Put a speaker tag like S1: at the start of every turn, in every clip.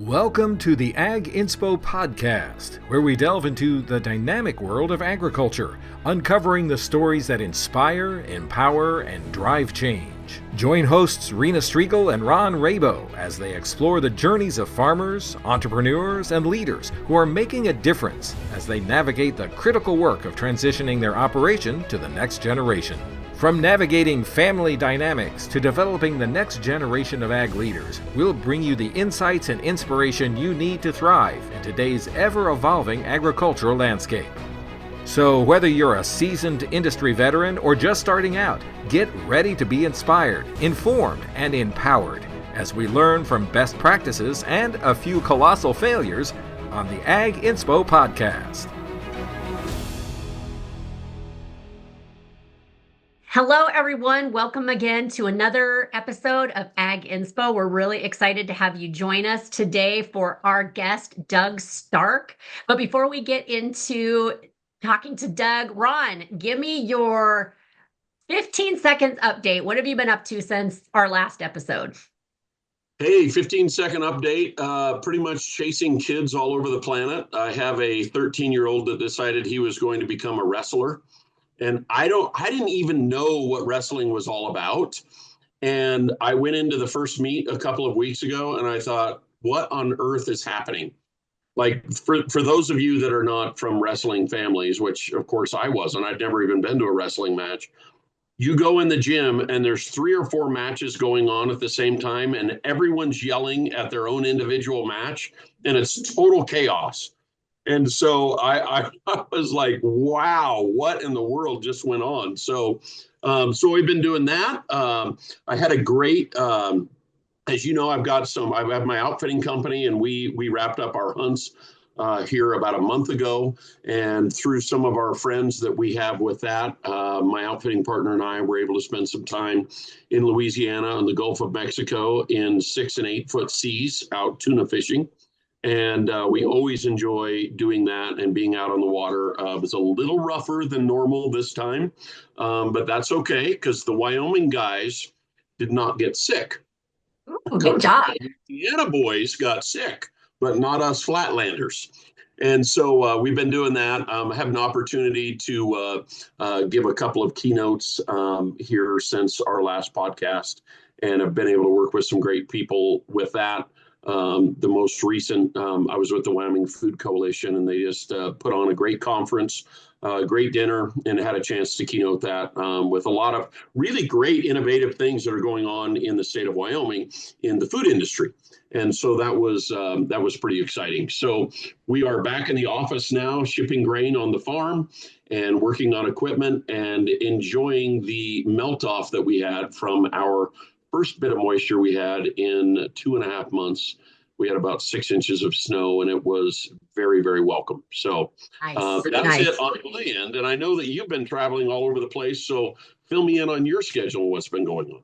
S1: Welcome to the Ag Inspo podcast, where we delve into the dynamic world of agriculture, uncovering the stories that inspire, empower, and drive change. Join hosts Rena Striegel and Ron Rabo as they explore the journeys of farmers, entrepreneurs, and leaders who are making a difference as they navigate the critical work of transitioning their operation to the next generation. From navigating family dynamics to developing the next generation of ag leaders, we'll bring you the insights and inspiration you need to thrive in today's ever-evolving agricultural landscape. So whether you're a seasoned industry veteran or just starting out, get ready to be inspired, informed, and empowered as we learn from best practices and a few colossal failures on the Ag Inspo podcast.
S2: Hello, everyone. Welcome again to another episode of Ag Inspo. We're really excited to have you join us today for our guest, Doug Stark. But before we get into talking to Doug, Ron, give me your 15 seconds update. What have you been up to since our last episode?
S3: Hey, 15-second update. Pretty much chasing kids all over the planet. I have a 13-year-old that decided he was going to become a wrestler. And I didn't even know what wrestling was all about. And I went into the first meet a couple of weeks ago and I thought, what on earth is happening? Like for those of you that are not from wrestling families, which of course I wasn't, I'd never even been to a wrestling match. You go in the gym and there's 3 or 4 matches going on at the same time and everyone's yelling at their own individual match and it's total chaos. And so I was like, wow, what in the world just went on? So we've been doing that. I had a great, as you know, I have my outfitting company and we wrapped up our hunts here about a month ago. And through some of our friends that we have with that, my outfitting partner and I were able to spend some time in Louisiana and the Gulf of Mexico in 6 and 8 foot seas out tuna fishing. And we always enjoy doing that and being out on the water. It was a little rougher than normal this time, but that's okay because the Wyoming guys did not get sick.
S2: Ooh, good job.
S3: The Indiana boys got sick, but not us Flatlanders. And so we've been doing that. I have an opportunity to give a couple of keynotes here since our last podcast, and I've been able to work with some great people with that. The most recent, I was with the Wyoming Food Coalition, and they just put on a great conference, great dinner, and had a chance to keynote that with a lot of really great innovative things that are going on in the state of Wyoming in the food industry. And so that was pretty exciting. So we are back in the office now, shipping grain on the farm and working on equipment and enjoying the melt off that we had from our first bit of moisture we had in 2.5 months. We had about 6 inches of snow and it was very, very welcome. So that's it on my end. And I know that you've been traveling all over the place. So fill me in on your schedule and what's been going on.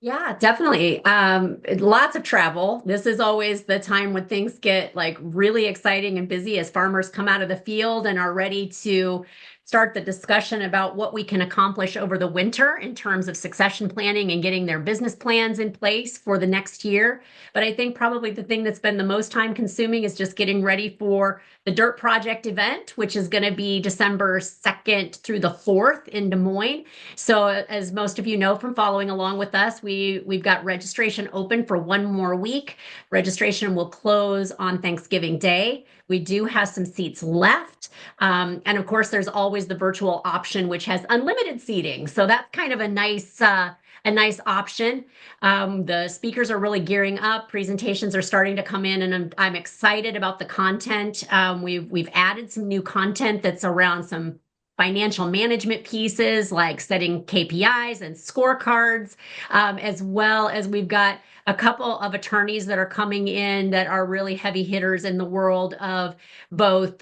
S2: Yeah, definitely. Lots of travel. This is always the time when things get like really exciting and busy as farmers come out of the field and are ready to start the discussion about what we can accomplish over the winter in terms of succession planning and getting their business plans in place for the next year. But I think probably the thing that's been the most time consuming is just getting ready for the Dirt Project event, which is going to be December 2nd through the 4th in Des Moines. So as most of you know from following along with us, we've got registration open for 1 more week. Registration will close on Thanksgiving Day. We do have some seats left. And of course, there's always the virtual option, which has unlimited seating. So that's kind of a nice option. The speakers are really gearing up. Presentations are starting to come in, and I'm excited about the content. We've added some new content that's around some financial management pieces like setting KPIs and scorecards, as well as we've got a couple of attorneys that are coming in that are really heavy hitters in the world of both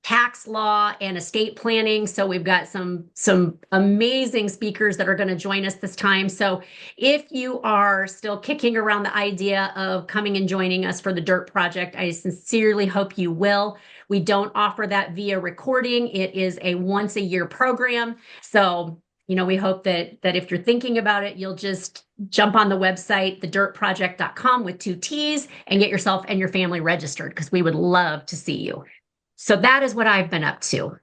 S2: tax law and estate planning. So we've got some amazing speakers that are going to join us this time. So if you are still kicking around the idea of coming and joining us for the Dirt Project, I sincerely hope you will. We don't offer that via recording. It is a once a year program. So we hope that if you're thinking about it, you'll just jump on the website, thedirtproject.com with 2 T's, and get yourself and your family registered because we would love to see you. So that is what I've been up to.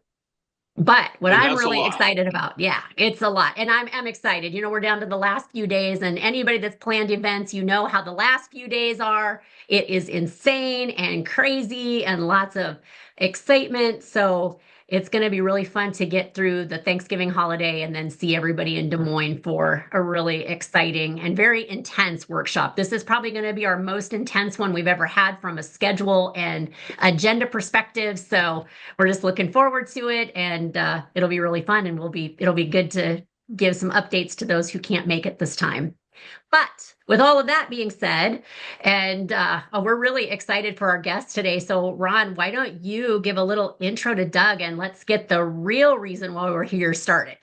S2: But what
S3: And
S2: I'm
S3: that's a
S2: really
S3: lot.
S2: excited about, yeah, it's a lot. And I'm excited. We're down to the last few days, and anybody that's planned events, how the last few days are. It is insane and crazy and lots of excitement. So it's going to be really fun to get through the Thanksgiving holiday and then see everybody in Des Moines for a really exciting and very intense workshop. This is probably going to be our most intense one we've ever had from a schedule and agenda perspective. So we're just looking forward to it, and it'll be really fun, and it'll be good to give some updates to those who can't make it this time. But with all of that being said, and we're really excited for our guest today. So Ron, why don't you give a little intro to Doug, and let's get the real reason why we're here started.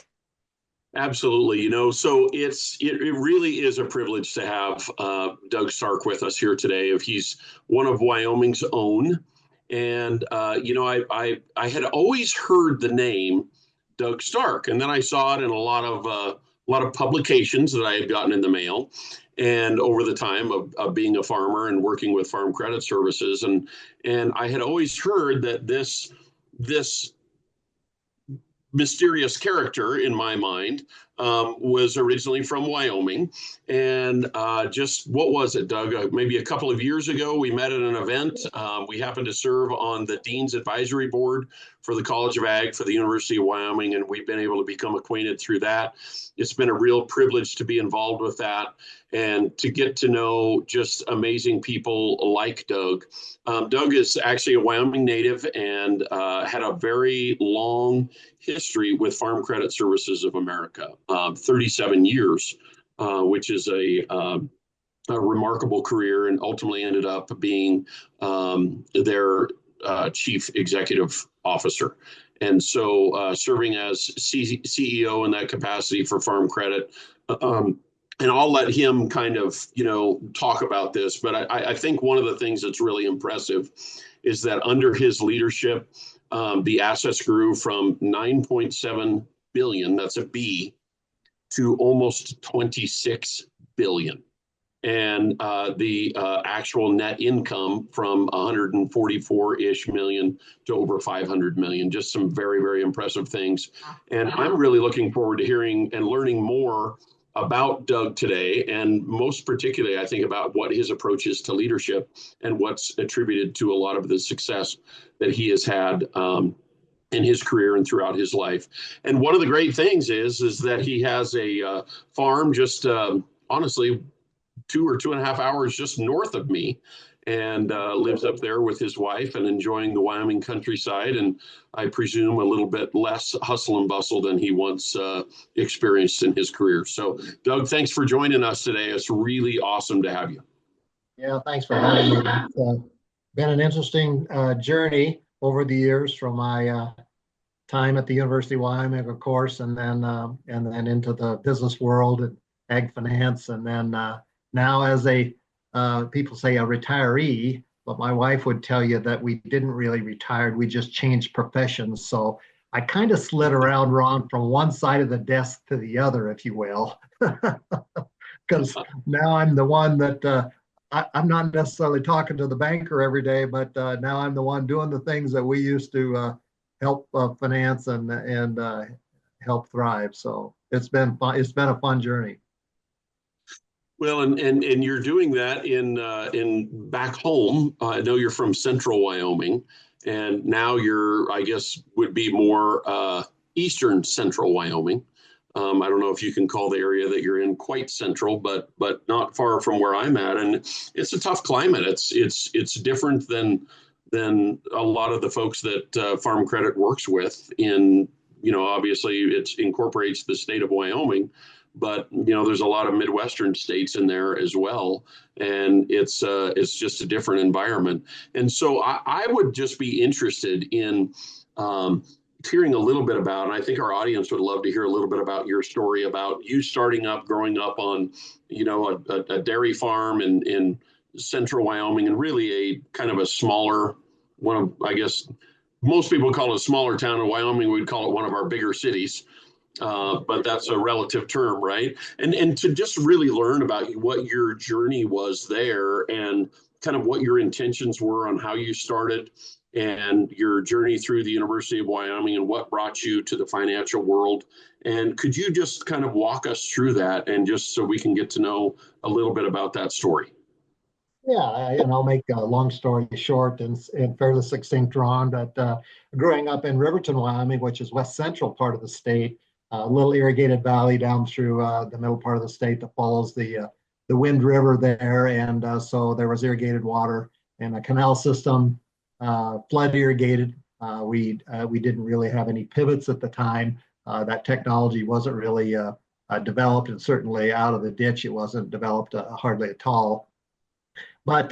S3: Absolutely. So it really is a privilege to have Doug Stark with us here today. If he's one of Wyoming's own, and I had always heard the name Doug Stark, and then I saw it in a lot of publications that I had gotten in the mail, and over the time of being a farmer and working with Farm Credit Services, and I had always heard that this mysterious character in my mind was originally from Wyoming. And just what was it, Doug? Maybe a couple of years ago, we met at an event. We happened to serve on the Dean's Advisory Board for the College of Ag for the University of Wyoming, and we've been able to become acquainted through that. It's been a real privilege to be involved with that and to get to know just amazing people like Doug. Doug is actually a Wyoming native and had a very long history with Farm Credit Services of America, 37 years, which is a remarkable career, and ultimately ended up being their chief executive officer. And so serving as CEO in that capacity for Farm Credit. And I'll let him kind of, talk about this. But I think one of the things that's really impressive is that under his leadership, the assets grew from 9.7 billion, that's a B, to almost 26 billion. And the actual net income from 144-ish million to over 500 million. Just some very, very impressive things. And I'm really looking forward to hearing and learning more about Doug today, and most particularly, I think, about what his approach is to leadership and what's attributed to a lot of the success that he has had in his career and throughout his life. And one of the great things is that he has a farm just honestly 2 or 2.5 hours just north of me, and lives up there with his wife and enjoying the Wyoming countryside, and I presume a little bit less hustle and bustle than he once experienced in his career. So, Doug, thanks for joining us today. It's really awesome to have you.
S4: Yeah, thanks for having me. It's been an interesting journey over the years from my time at the University of Wyoming, of course, and then into the business world and ag finance, and then now as a people say a retiree, but my wife would tell you that we didn't really retire, we just changed professions. So I kind of slid around, Ron, from one side of the desk to the other, if you will, because now I'm the one that I'm not necessarily talking to the banker every day, but now I'm the one doing the things that we used to help finance and help thrive. So it's been fun. It's been a fun journey.
S3: Well, and you're doing that in back home. I know you're from Central Wyoming, and now you're, I guess, would be more Eastern Central Wyoming. I don't know if you can call the area that you're in quite central, but not far from where I'm at. And it's a tough climate. It's different than a lot of the folks that Farm Credit works with. Obviously it incorporates the state of Wyoming, but there's a lot of Midwestern states in there as well, and it's just a different environment. And so I would just be interested in hearing a little bit about, and I think our audience would love to hear a little bit about your story about you growing up on, a dairy farm in Central Wyoming, and really a kind of a smaller one of, I guess, most people call it a smaller town in Wyoming. We'd call it one of our bigger cities. but that's a relative term, right? And to just really learn about what your journey was there and kind of what your intentions were on how you started and your journey through the University of Wyoming and what brought you to the financial world. And could you just kind of walk us through that and just so we can get to know a little bit about that story?
S4: Yeah, and I'll make a long story short and fairly succinct, Ron. But growing up in Riverton, Wyoming, which is west central part of the state, a little irrigated valley down through the middle part of the state that follows the Wind River there, and so there was irrigated water and a canal system, flood irrigated. We didn't really have any pivots at the time. That technology wasn't really developed, and certainly out of the ditch, it wasn't developed hardly at all. But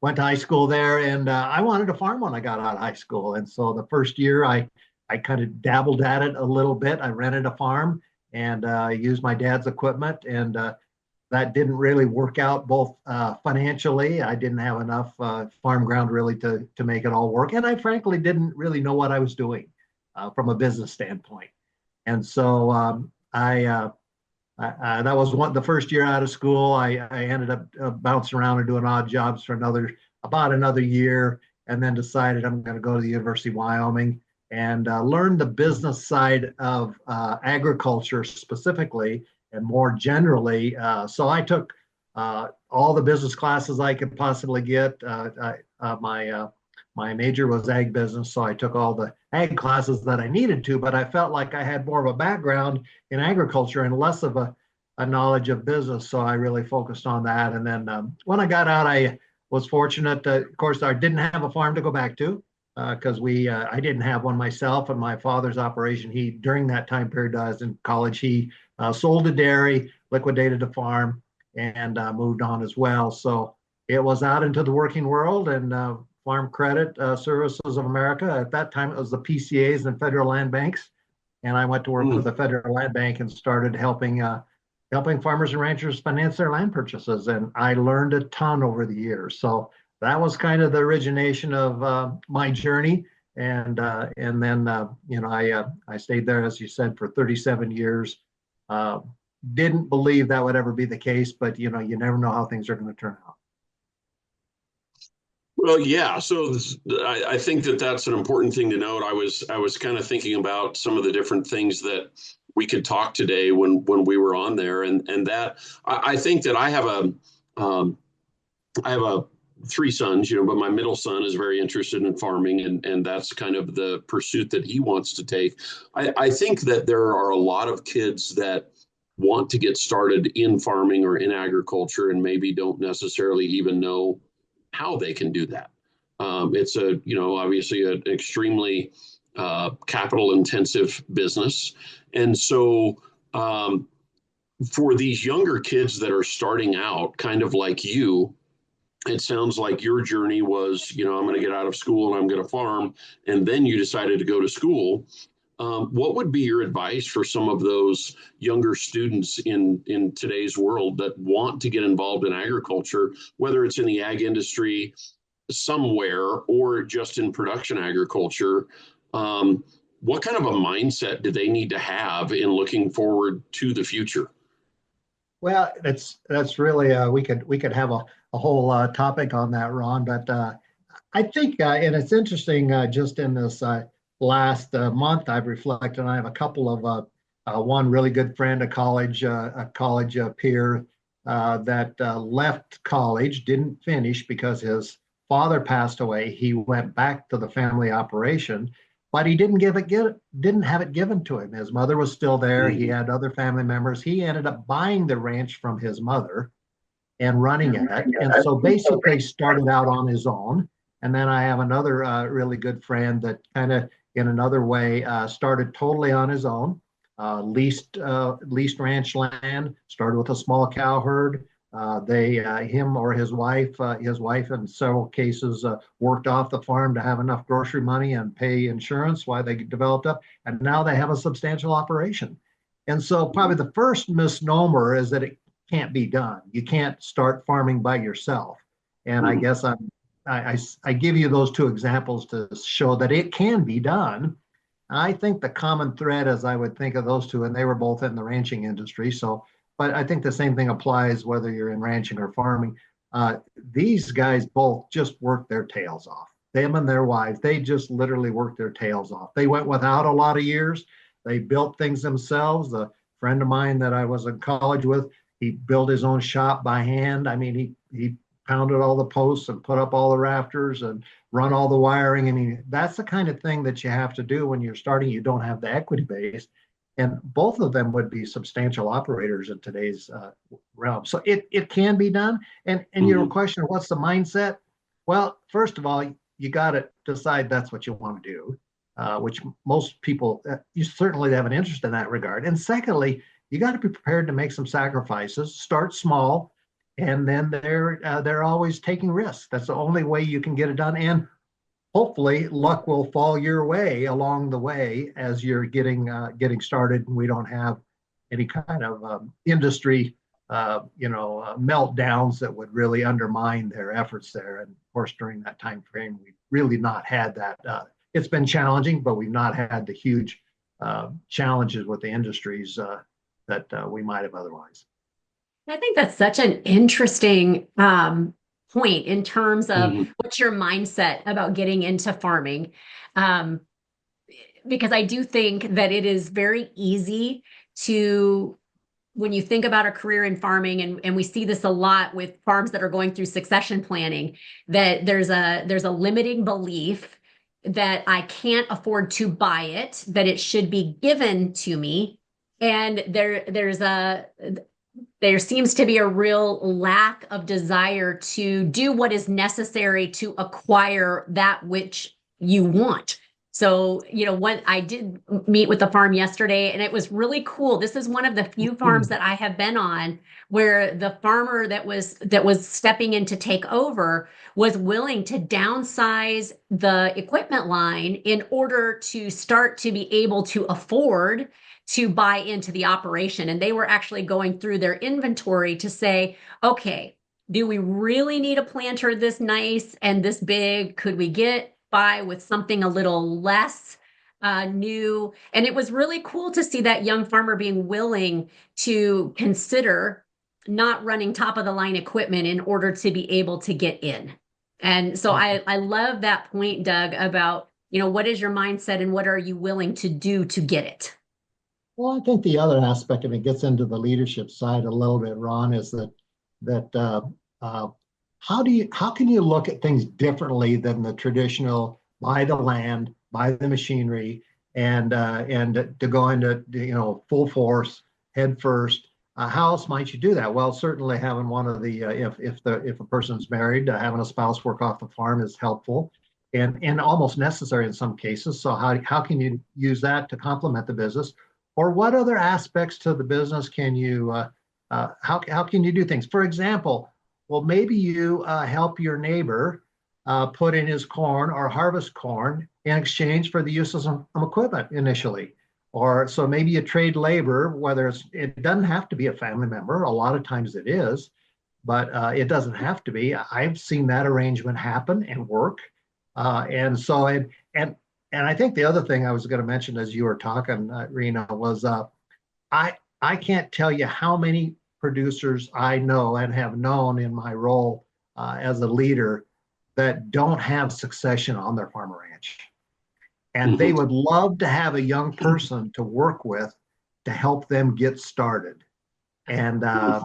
S4: went to high school there, and I wanted to farm when I got out of high school. And so the first year, I kind of dabbled at it a little bit. I rented a farm and used my dad's equipment, and that didn't really work out both financially. I didn't have enough farm ground really to make it all work, and I frankly didn't really know what I was doing from a business standpoint. And so that was the first year out of school. I ended up bouncing around and doing odd jobs for about another year, and then decided I'm going to go to the University of Wyoming and learn the business side of agriculture specifically and more generally. So I took all the business classes I could possibly get. My major was ag business, so I took all the ag classes that I needed to, but I felt like I had more of a background in agriculture and less of a knowledge of business, so I really focused on that. And then when I got out, I was fortunate. Of course, I didn't have a farm to go back to because I didn't have one myself, and my father's operation, during that time period I was in college, he sold a dairy, liquidated a farm, and moved on as well. So it was out into the working world, and Farm Credit Services of America. At that time, it was the PCAs and federal land banks. And I went to work with the federal land bank and started helping farmers and ranchers finance their land purchases. And I learned a ton over the years. So that was kind of the origination of my journey. And then I stayed there, as you said, for 37 years. Didn't believe that would ever be the case, but you never know how things are going to turn out.
S3: Well, yeah. So I think that that's an important thing to note. I was kind of thinking about some of the different things that we could talk today when we were on there, and that I think that I have a three sons, but my middle son is very interested in farming, and that's kind of the pursuit that he wants to take. I think that there are a lot of kids that want to get started in farming or in agriculture and maybe don't necessarily even know how they can do that. It's obviously an extremely capital intensive business. And so for these younger kids that are starting out, kind of like you, it sounds like your journey was, I'm going to get out of school and I'm going to farm. And then you decided to go to school. What would be your advice for some of those younger students in today's world that want to get involved in agriculture, whether it's in the ag industry somewhere or just in production agriculture? What kind of a mindset do they need to have in looking forward to the future?
S4: Well, that's really we could have a whole topic on that, Ron. But I think, and it's interesting, just in this last month, I've reflected. I have a couple of one really good friend, a college peer that left college, didn't finish because his father passed away. He went back to the family operation, but he didn't have it given to him. His mother was still there. He had other family members. He ended up buying the ranch from his mother and running it. And so basically started out on his own. And then I have another really good friend that kind of in another way started totally on his own, leased ranch land, started with a small cow herd. Him or his wife in several cases worked off the farm to have enough grocery money and pay insurance while they developed up. And now they have a substantial operation. And so probably the first misnomer is that it can't be done. You can't start farming by yourself. And I guess I give you those two examples to show that it can be done. I think the common thread, as I would think of those two, and they were both in the ranching industry. So, but I think the same thing applies whether you're in ranching or farming. These guys both just worked their tails off. Them and their wives, they just literally worked their tails off. They went without a lot of years. They built things themselves. A friend of mine that I was in college with, he built his own shop by hand. I mean, he pounded all the posts and put up all the rafters and run all the wiring. I mean, that's the kind of thing that you have to do when you're starting. You don't have the equity base. And both of them would be substantial operators in today's realm. So it can be done. And your question, what's the mindset? Well, first of all, you got to decide that's what you want to do, which most people, you certainly have an interest in that regard. And secondly, you got to be prepared to make some sacrifices, start small, and then they're always taking risks. That's the only way you can get it done. And hopefully luck will fall your way along the way as you're getting started, and we don't have any kind of industry meltdowns that would really undermine their efforts there. And of course, during that time frame, we've really not had that. It's been challenging, but we've not had the huge challenges with the industries that we might have otherwise.
S2: I think that's such an interesting point in terms of what's your mindset about getting into farming. Because I do think that it is very easy to, when you think about a career in farming, and we see this a lot with farms that are going through succession planning, that there's a limiting belief that I can't afford to buy it, that it should be given to me. And there seems to be a real lack of desire to do what is necessary to acquire that which you want. So, when I did meet with the farm yesterday, and it was really cool. This is one of the few farms that I have been on where the farmer that was stepping in to take over was willing to downsize the equipment line in order to start to be able to afford to buy into the operation. And they were actually going through their inventory to say, okay, do we really need a planter this nice and this big? Could we get by with something a little less new? And it was really cool to see that young farmer being willing to consider not running top of the line equipment in order to be able to get in. And so I love that point, Doug, about, what is your mindset and what are you willing to do to get it?
S4: Well, I think the other aspect of it gets into the leadership side a little bit, Ron, is that how can you look at things differently than the traditional buy the land, buy the machinery, and to go into full force, head first. How else might you do that? Well, certainly having one of the if a person's married, having a spouse work off the farm is helpful, and almost necessary in some cases. So how can you use that to complement the business? Or what other aspects to the business can you, how can you do things? For example, well, maybe you help your neighbor put in his corn or harvest corn in exchange for the use of some equipment initially. Or so maybe you trade labor, whether it doesn't have to be a family member. A lot of times it is, but it doesn't have to be. I've seen that arrangement happen and work. And I think the other thing I was going to mention as you were talking, Rena, was I can't tell you how many producers I know and have known in my role as a leader that don't have succession on their farm or ranch. And they would love to have a young person to work with to help them get started. And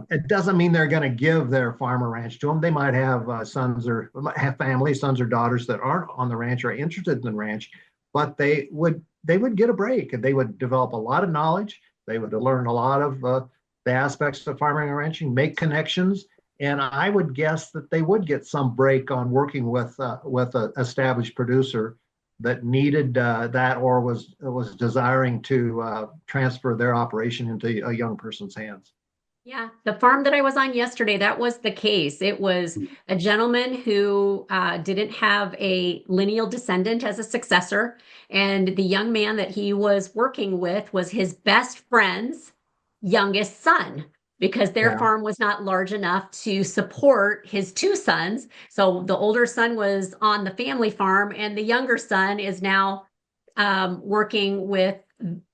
S4: it doesn't mean they're going to give their farm or ranch to them. They might have sons or have family, sons or daughters that aren't on the ranch or interested in the ranch, but they would get a break and they would develop a lot of knowledge. They would learn a lot of the aspects of farming and ranching, make connections, and I would guess that they would get some break on working with an established producer that needed that or was desiring to transfer their operation into a young person's hands.
S2: Yeah, the farm that I was on yesterday, that was the case. It was a gentleman who didn't have a lineal descendant as a successor. And the young man that he was working with was his best friend's youngest son, because their farm was not large enough to support his two sons. So the older son was on the family farm, and the younger son is now working with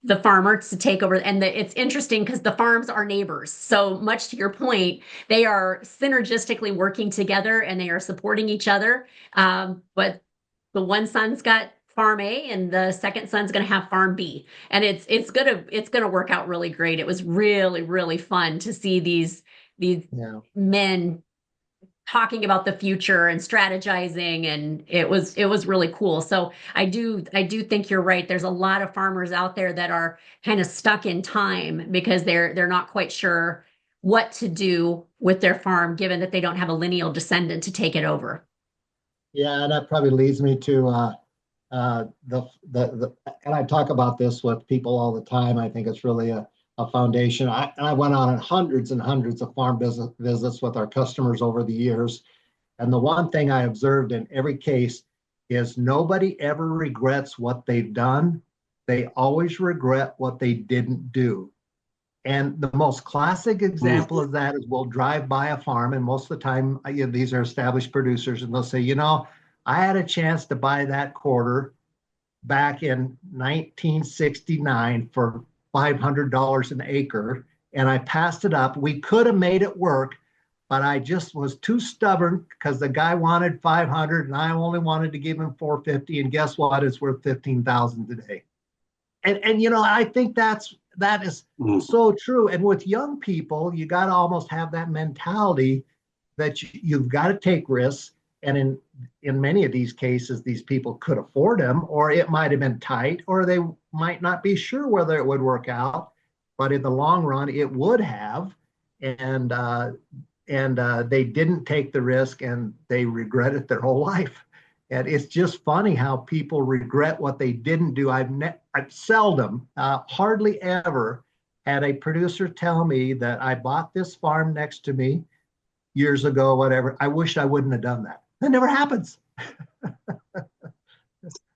S2: the farmer to take over. And it's interesting because the farms are neighbors. So much to your point, they are synergistically working together and they are supporting each other. But the one son's got farm A and the second son's going to have farm B. And it's gonna work out really great. It was really, really fun to see these
S4: Yeah.
S2: men talking about the future and strategizing, and it was really cool. So I do think you're right. There's a lot of farmers out there that are kind of stuck in time because they're not quite sure what to do with their farm given that they don't have a lineal descendant to take it over.
S4: Yeah, and that probably leads me to and I talk about this with people all the time. I think it's really a foundation. I went on hundreds and hundreds of farm business visits with our customers over the years. And the one thing I observed in every case is nobody ever regrets what they've done. They always regret what they didn't do. And the most classic example of that is we'll drive by a farm, and most of the time, these are established producers, and they'll say, I had a chance to buy that quarter back in 1969 for $500 an acre, and I passed it up. We could have made it work, but I just was too stubborn because the guy wanted 500 and I only wanted to give him 450. And guess what? It's worth 15,000 today. And I think that is so true. And with young people, you got to almost have that mentality that you've got to take risks. And in many of these cases, these people could afford them, or it might have been tight, or they might not be sure whether it would work out. But in the long run, it would have. And they didn't take the risk, and they regret it their whole life. And it's just funny how people regret what they didn't do. I've seldom, hardly ever, had a producer tell me that I bought this farm next to me years ago, whatever. I wish I wouldn't have done that. That never happens.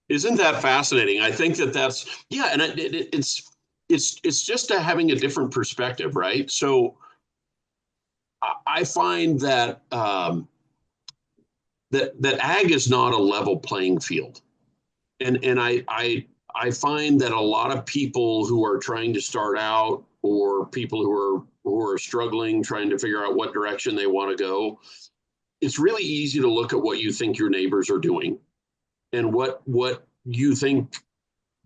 S3: Isn't that fascinating? I think that's yeah, and it's just having a different perspective, right? So I find that that ag is not a level playing field, and I find that a lot of people who are trying to start out, or people who are struggling, trying to figure out what direction they want to go, it's really easy to look at what you think your neighbors are doing, and what you think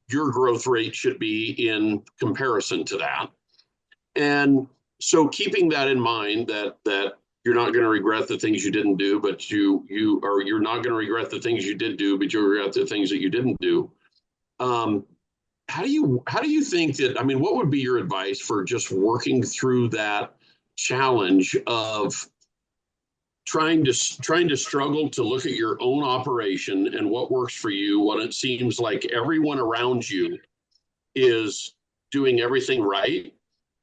S3: your growth rate should be in comparison to that. And so keeping that in mind, that you're not going to regret the things you didn't do, but you're not going to regret the things you did do, but you'll regret the things that you didn't do. How do you think that, I mean, what would be your advice for just working through that challenge of trying to struggle to look at your own operation and what works for you when it seems like everyone around you is doing everything right,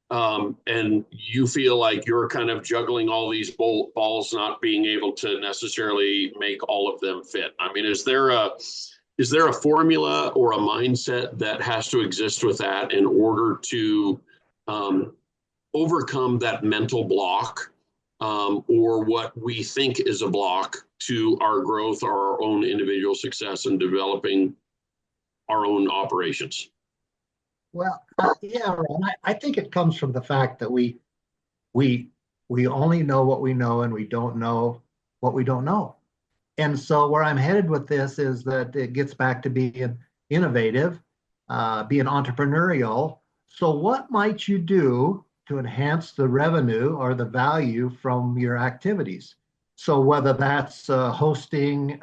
S3: and you feel like you're kind of juggling all these balls, not being able to necessarily make all of them fit? I mean, is there a formula or a mindset that has to exist with that in order to overcome that mental block, or what we think is a block to our growth or our own individual success in developing our own operations?
S4: Well, yeah, Ron, I think it comes from the fact that we only know what we know, and we don't know what we don't know. And so where I'm headed with this is that it gets back to being innovative, being entrepreneurial. So what might you do to enhance the revenue or the value from your activities? So whether that's hosting,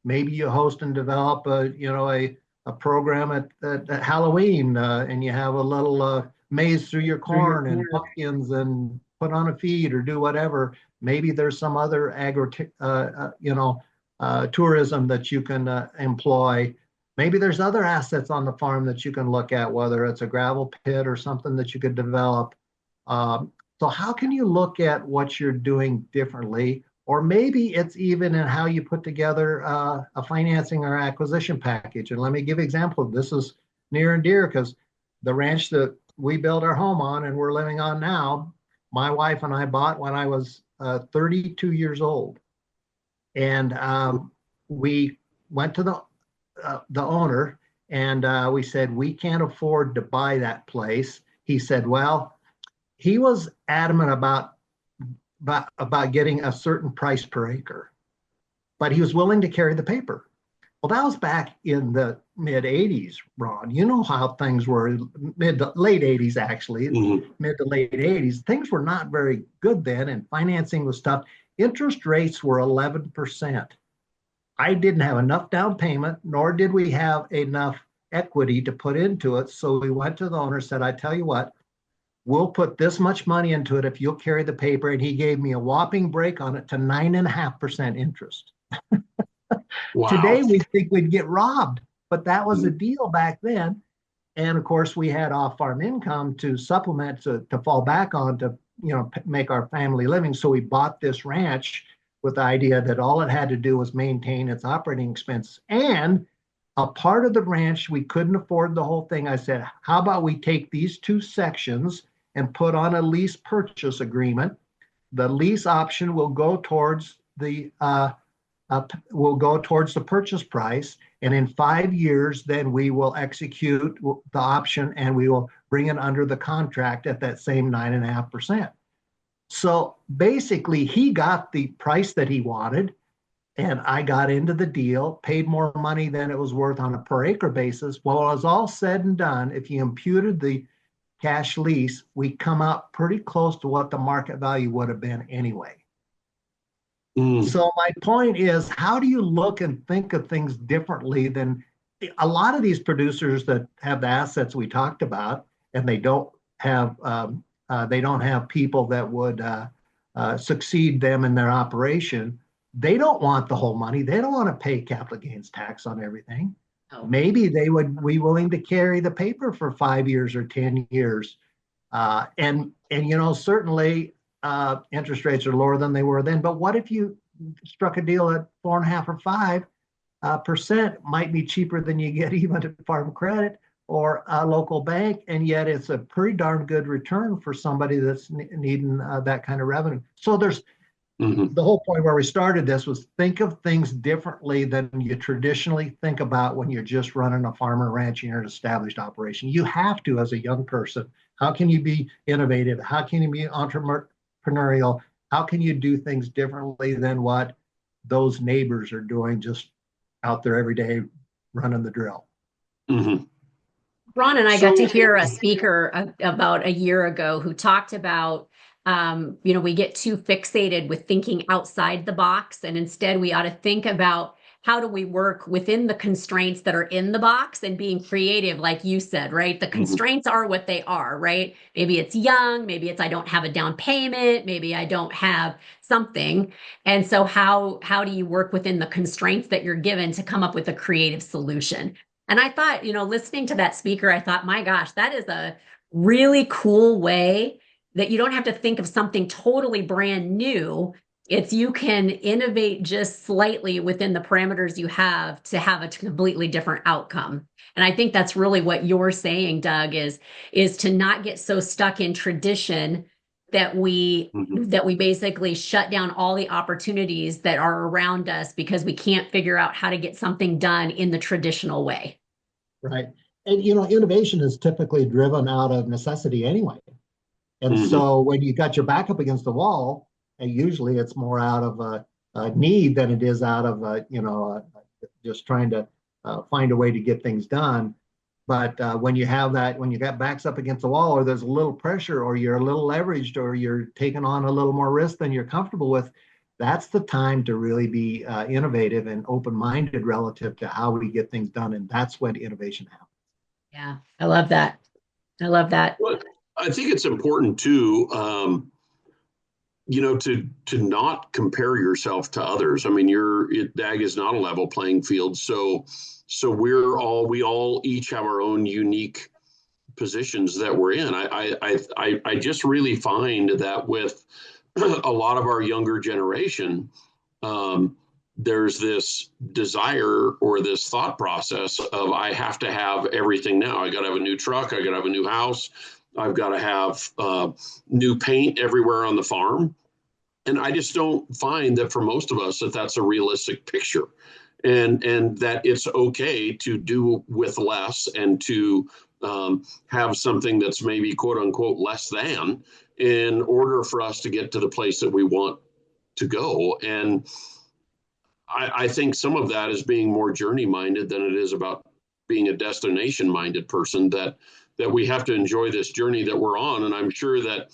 S4: maybe you host and develop a program at Halloween, and you have a little maze through your corn and pumpkins and put on a feed or do whatever. Maybe there's some other tourism that you can employ. Maybe there's other assets on the farm that you can look at, whether it's a gravel pit or something that you could develop. So how can you look at what you're doing differently? Or maybe it's even in how you put together a financing or acquisition package. And let me give an example. This is near and dear because the ranch that we built our home on and we're living on now, my wife and I bought when I was 32 years old. And we went to the owner, And we said, we can't afford to buy that place. He said, well, he was adamant about getting a certain price per acre, but he was willing to carry the paper. Well, that was back in the mid 80s, Ron. You know how things were, mid to late 80s, actually, mid to late 80s. Things were not very good then, and financing was tough. Interest rates were 11%. I didn't have enough down payment, nor did we have enough equity to put into it. So we went to the owner, said, I tell you what, we'll put this much money into it if you'll carry the paper. And he gave me a whopping break on it to 9.5% interest.
S3: Wow.
S4: Today, we think we'd get robbed, but that was a deal back then. And of course, we had off-farm income to supplement, to fall back on, to make our family living. So we bought this ranch with the idea that all it had to do was maintain its operating expenses. And a part of the ranch, we couldn't afford the whole thing. I said, how about we take these two sections and put on a lease purchase agreement? The lease option will go towards the purchase price. And in 5 years, then we will execute the option and we will bring it under the contract at that same 9.5%. So basically, he got the price that he wanted, and I got into the deal, paid more money than it was worth on a per acre basis. Well, it was all said and done, if you imputed the cash lease, we come out pretty close to what the market value would have been anyway. So my point is, how do you look and think of things differently than a lot of these producers that have the assets we talked about, and they don't have people that would succeed them in their operation? They don't want the whole money. They don't want to pay capital gains tax on everything. Oh. Maybe they would be willing to carry the paper for 5 years or 10 years. And certainly interest rates are lower than they were then. But what if you struck a deal at 4.5 or 5%? Might be cheaper than you get even at Farm Credit or a local bank, and yet it's a pretty darn good return for somebody that's needing that kind of revenue. So there's the whole point where we started this was think of things differently than you traditionally think about when you're just running a farm or ranch in an established operation. You have to, as a young person. How can you be innovative? How can you be entrepreneurial? How can you do things differently than what those neighbors are doing, just out there every day running the drill?
S2: Ron and I got to hear a speaker about a year ago who talked about, we get too fixated with thinking outside the box, and instead we ought to think about how do we work within the constraints that are in the box and being creative, like you said, right? The constraints are what they are, right? Maybe it's young, maybe it's I don't have a down payment, maybe I don't have something. And so how do you work within the constraints that you're given to come up with a creative solution? And I thought, listening to that speaker, I thought, my gosh, that is a really cool way that you don't have to think of something totally brand new. It's you can innovate just slightly within the parameters you have to have a completely different outcome. And I think that's really what you're saying, Doug, is to not get so stuck in tradition that we basically shut down all the opportunities that are around us because we can't figure out how to get something done in the traditional way.
S4: Right. And, innovation is typically driven out of necessity anyway. And so when you got your back up against the wall, and usually it's more out of a need than it is out of, just trying to find a way to get things done. But when you got backs up against the wall, or there's a little pressure, or you're a little leveraged, or you're taking on a little more risk than you're comfortable with, that's the time to really be innovative and open-minded relative to how we get things done. And that's when innovation happens.
S2: Yeah, I love that.
S3: Well, I think it's important too, to not compare yourself to others. I mean, Ag is not a level playing field. So we all each have our own unique positions that we're in. I just really find that with a lot of our younger generation, there's this desire or this thought process of I have to have everything now. I got to have a new truck. I got to have a new house. I've got to have new paint everywhere on the farm. And I just don't find that for most of us that's a realistic picture. and that it's okay to do with less and to have something that's maybe quote unquote less than in order for us to get to the place that we want to go. And I think some of that is being more journey minded than it is about being a destination minded person, that we have to enjoy this journey that we're on. And I'm sure that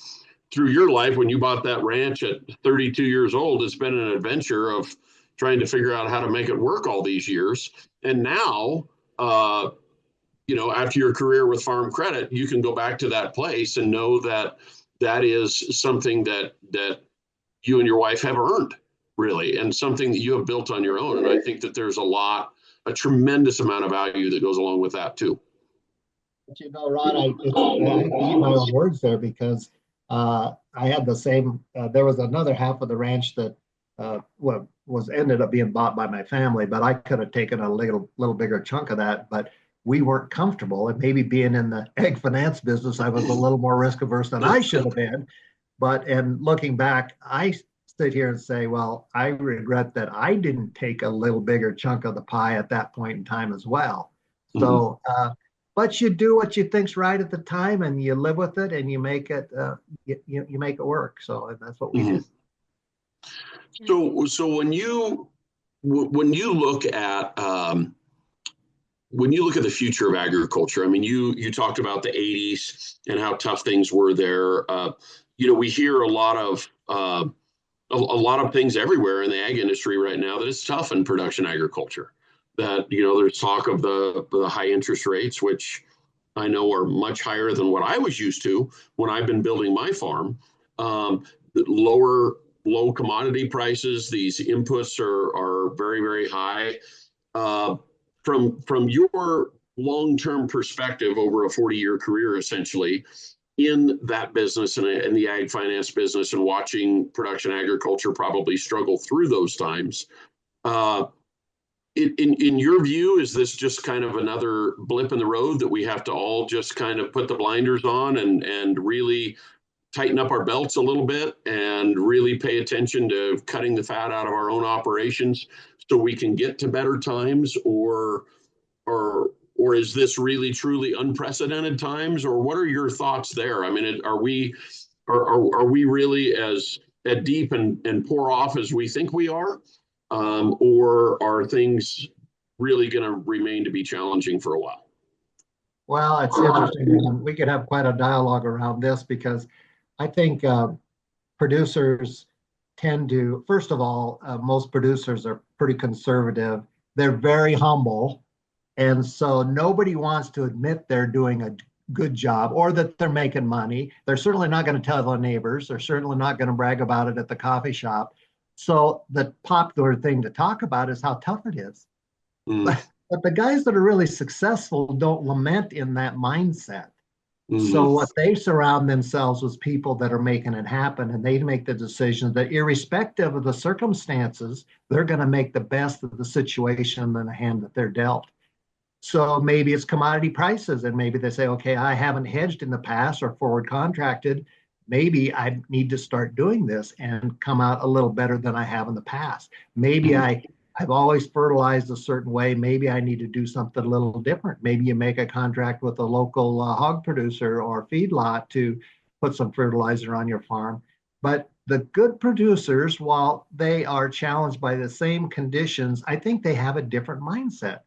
S3: through your life, when you bought that ranch at 32 years old, it's been an adventure of trying to figure out how to make it work all these years. And now, after your career with Farm Credit, you can go back to that place and know that that is something that you and your wife have earned, really, and something that you have built on your own. And I think that there's a tremendous amount of value that goes along with that too.
S4: But Ron, I hate to eat my own words there, because I had the same. There was another half of the ranch that was ended up being bought by my family, but I could have taken a little bigger chunk of that. But we weren't comfortable, and maybe being in the ag finance business, I was a little more risk averse than I should have been. But in looking back, I sit here and say, well, I regret that I didn't take a little bigger chunk of the pie at that point in time as well. So, but you do what you think's right at the time, and you live with it, and you make it you make it work. So that's what we did.
S3: So when you look at the future of agriculture, I mean, you talked about the 80s and how tough things were there. We hear a lot of things everywhere in the ag industry right now that it's tough in production agriculture. That there's talk of the high interest rates, which I know are much higher than what I was used to when I've been building my farm. Low commodity prices, these inputs are very, very high. From your long-term perspective over a 40-year career, essentially, in that business and the ag finance business, and watching production agriculture probably struggle through those times, in your view, is this just kind of another blip in the road that we have to all just kind of put the blinders on and really tighten up our belts a little bit and really pay attention to cutting the fat out of our own operations so we can get to better times? Or is this really truly unprecedented times? Or what are your thoughts there? I mean, are we really as deep and pour off as we think we are? Or are things really going to remain to be challenging for a while?
S4: Well, it's interesting. We could have quite a dialogue around this, because I think producers tend to, first of all, most producers are pretty conservative. They're very humble. And so nobody wants to admit they're doing a good job or that they're making money. They're certainly not going to tell their neighbors. They're certainly not going to brag about it at the coffee shop. So the popular thing to talk about is how tough it is. But the guys that are really successful don't lament in that mindset. So what they surround themselves with people that are making it happen, and they make the decisions that, irrespective of the circumstances, they're going to make the best of the situation and the hand that they're dealt. So maybe it's commodity prices, and maybe they say, okay, I haven't hedged in the past or forward contracted. Maybe I need to start doing this and come out a little better than I have in the past. Maybe I've always fertilized a certain way. Maybe I need to do something a little different. Maybe you make a contract with a local hog producer or feedlot to put some fertilizer on your farm. But the good producers, while they are challenged by the same conditions, I think they have a different mindset.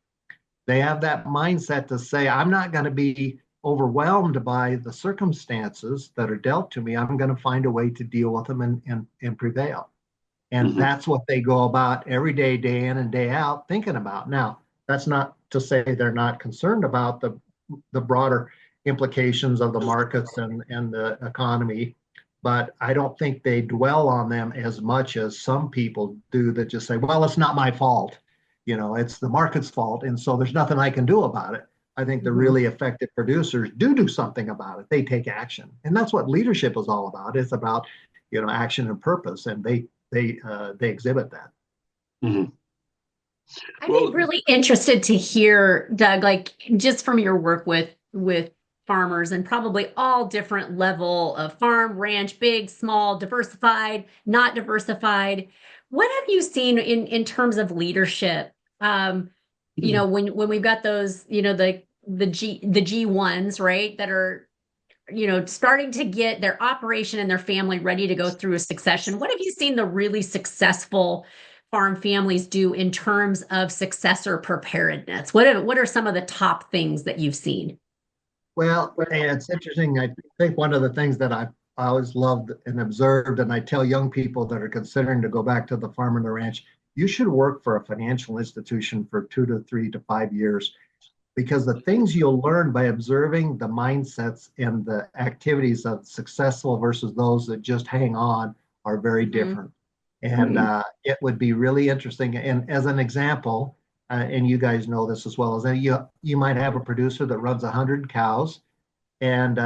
S4: They have that mindset to say, I'm not going to be overwhelmed by the circumstances that are dealt to me. I'm going to find a way to deal with them and prevail. And that's what they go about every day, day in and day out, thinking about. Now, that's not to say they're not concerned about the broader implications of the markets and the economy, but I don't think they dwell on them as much as some people do that just say, well, it's not my fault. It's the market's fault. And so there's nothing I can do about it. I think the really effective producers do something about it. They take action. And that's what leadership is all about. It's about, action and purpose. And they exhibit that.
S2: I'd be really interested to hear, Doug, like just from your work with farmers and probably all different level of farm, ranch, big, small, diversified, not diversified. What have you seen in terms of leadership You know, when we've got those, you know, the G1s, right, that are, you know, starting to get their operation and their family ready to go through a succession. What have you seen the really successful farm families do in terms of successor preparedness? What are some of the top things that you've seen?
S4: Well, it's interesting. I think one of the things that I always loved and observed, and I tell young people that are considering to go back to the farm and the ranch, you should work for a financial institution for 2 to 3 to 5 years, because the things you'll learn by observing the mindsets and the activities of successful versus those that just hang on are very different. And it would be really interesting. And as an example, and you guys know this as well as you might have a producer that runs 100 cows, and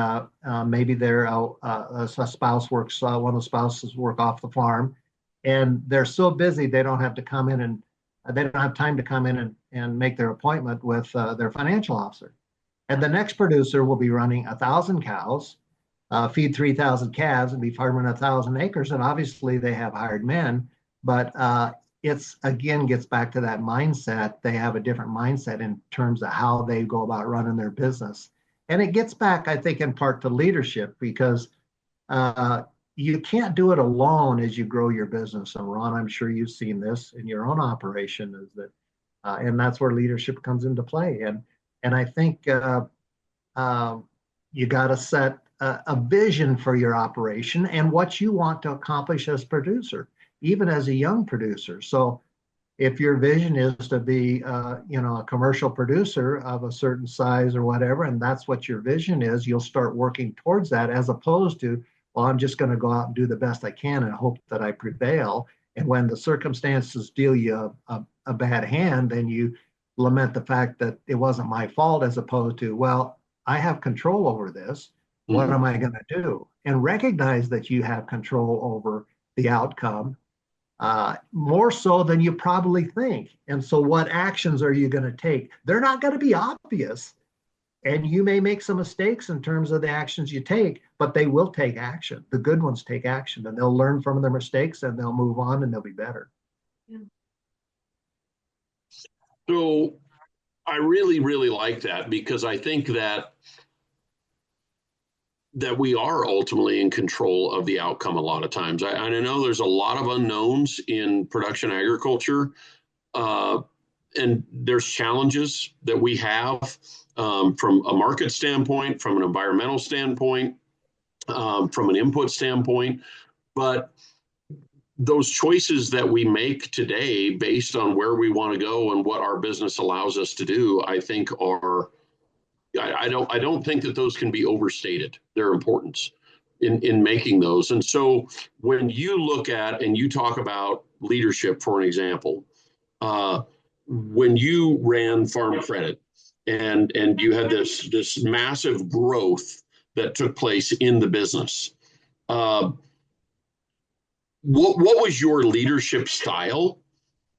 S4: maybe their a spouse works, one of the spouses work off the farm, and they're so busy they don't have to come in and they don't have time to come in and make their appointment with their financial officer. And the next producer will be running 1,000 cows, feed 3,000 calves, and be farming 1,000 acres. And obviously they have hired men, but it's again gets back to that mindset. They have a different mindset in terms of how they go about running their business. And it gets back, I think, in part to leadership, because you can't do it alone as you grow your business. And Ron, I'm sure you've seen this in your own operation, is that, and that's where leadership comes into play. And I think you got to set a vision for your operation and what you want to accomplish as producer, even as a young producer. So if your vision is to be, a commercial producer of a certain size or whatever, and that's what your vision is, you'll start working towards that, as opposed to, well, I'm just going to go out and do the best I can and hope that I prevail. And when the circumstances deal you a bad hand, then you lament the fact that it wasn't my fault, as opposed to, well, I have control over this. What am I going to do? And recognize that you have control over the outcome, more so than you probably think. And so what actions are you going to take? They're not going to be obvious. And you may make some mistakes in terms of the actions you take, but they will take action. The good ones take action, and they'll learn from their mistakes, and they'll move on, and they'll be better.
S2: Yeah.
S3: So I really, really like that, because I think that we are ultimately in control of the outcome a lot of times. I know there's a lot of unknowns in production agriculture, and there's challenges that we have from a market standpoint, from an environmental standpoint, from an input standpoint. But those choices that we make today based on where we want to go and what our business allows us to do, I think are, I don't think that those can be overstated, their importance in making those. And so when you look at and you talk about leadership, for an example, when you ran Farm Credit and you had this massive growth that took place in the business, what was your leadership style,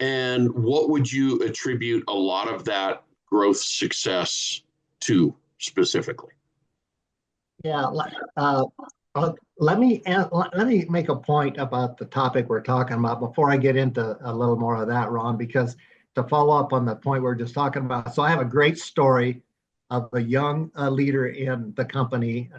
S3: and what would you attribute a lot of that growth success to specifically?
S4: Yeah, let me make a point about the topic we're talking about before I get into a little more of that, Ron, because to follow up on the point we we're just talking about. So I have a great story of a young leader in the company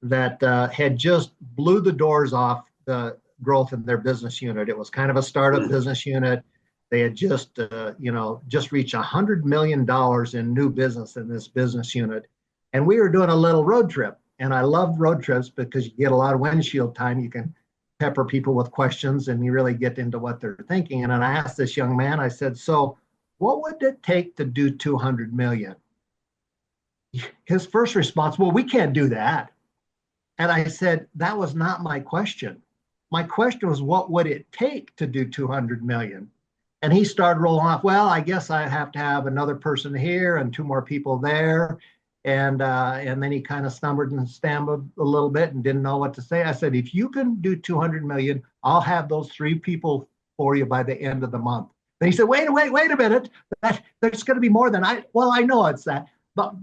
S4: that had just blew the doors off the growth in their business unit. It was kind of a startup business unit. They had just reached $100 million in new business in this business unit. And we were doing a little road trip. And I love road trips because you get a lot of windshield time. You can pepper people with questions and you really get into what they're thinking. And then I asked this young man, I said, so what would it take to do 200 million? His first response, well, we can't do that. And I said, that was not my question. My question was, what would it take to do 200 million? And he started rolling off, well, I guess I have to have another person here and 2 more people there. And then he kind of stumbled and stammered a little bit and didn't know what to say. I said, if you can do 200 million, I'll have those 3 people for you by the end of the month. And he said, wait a minute. There's going to be more than I know it's that. But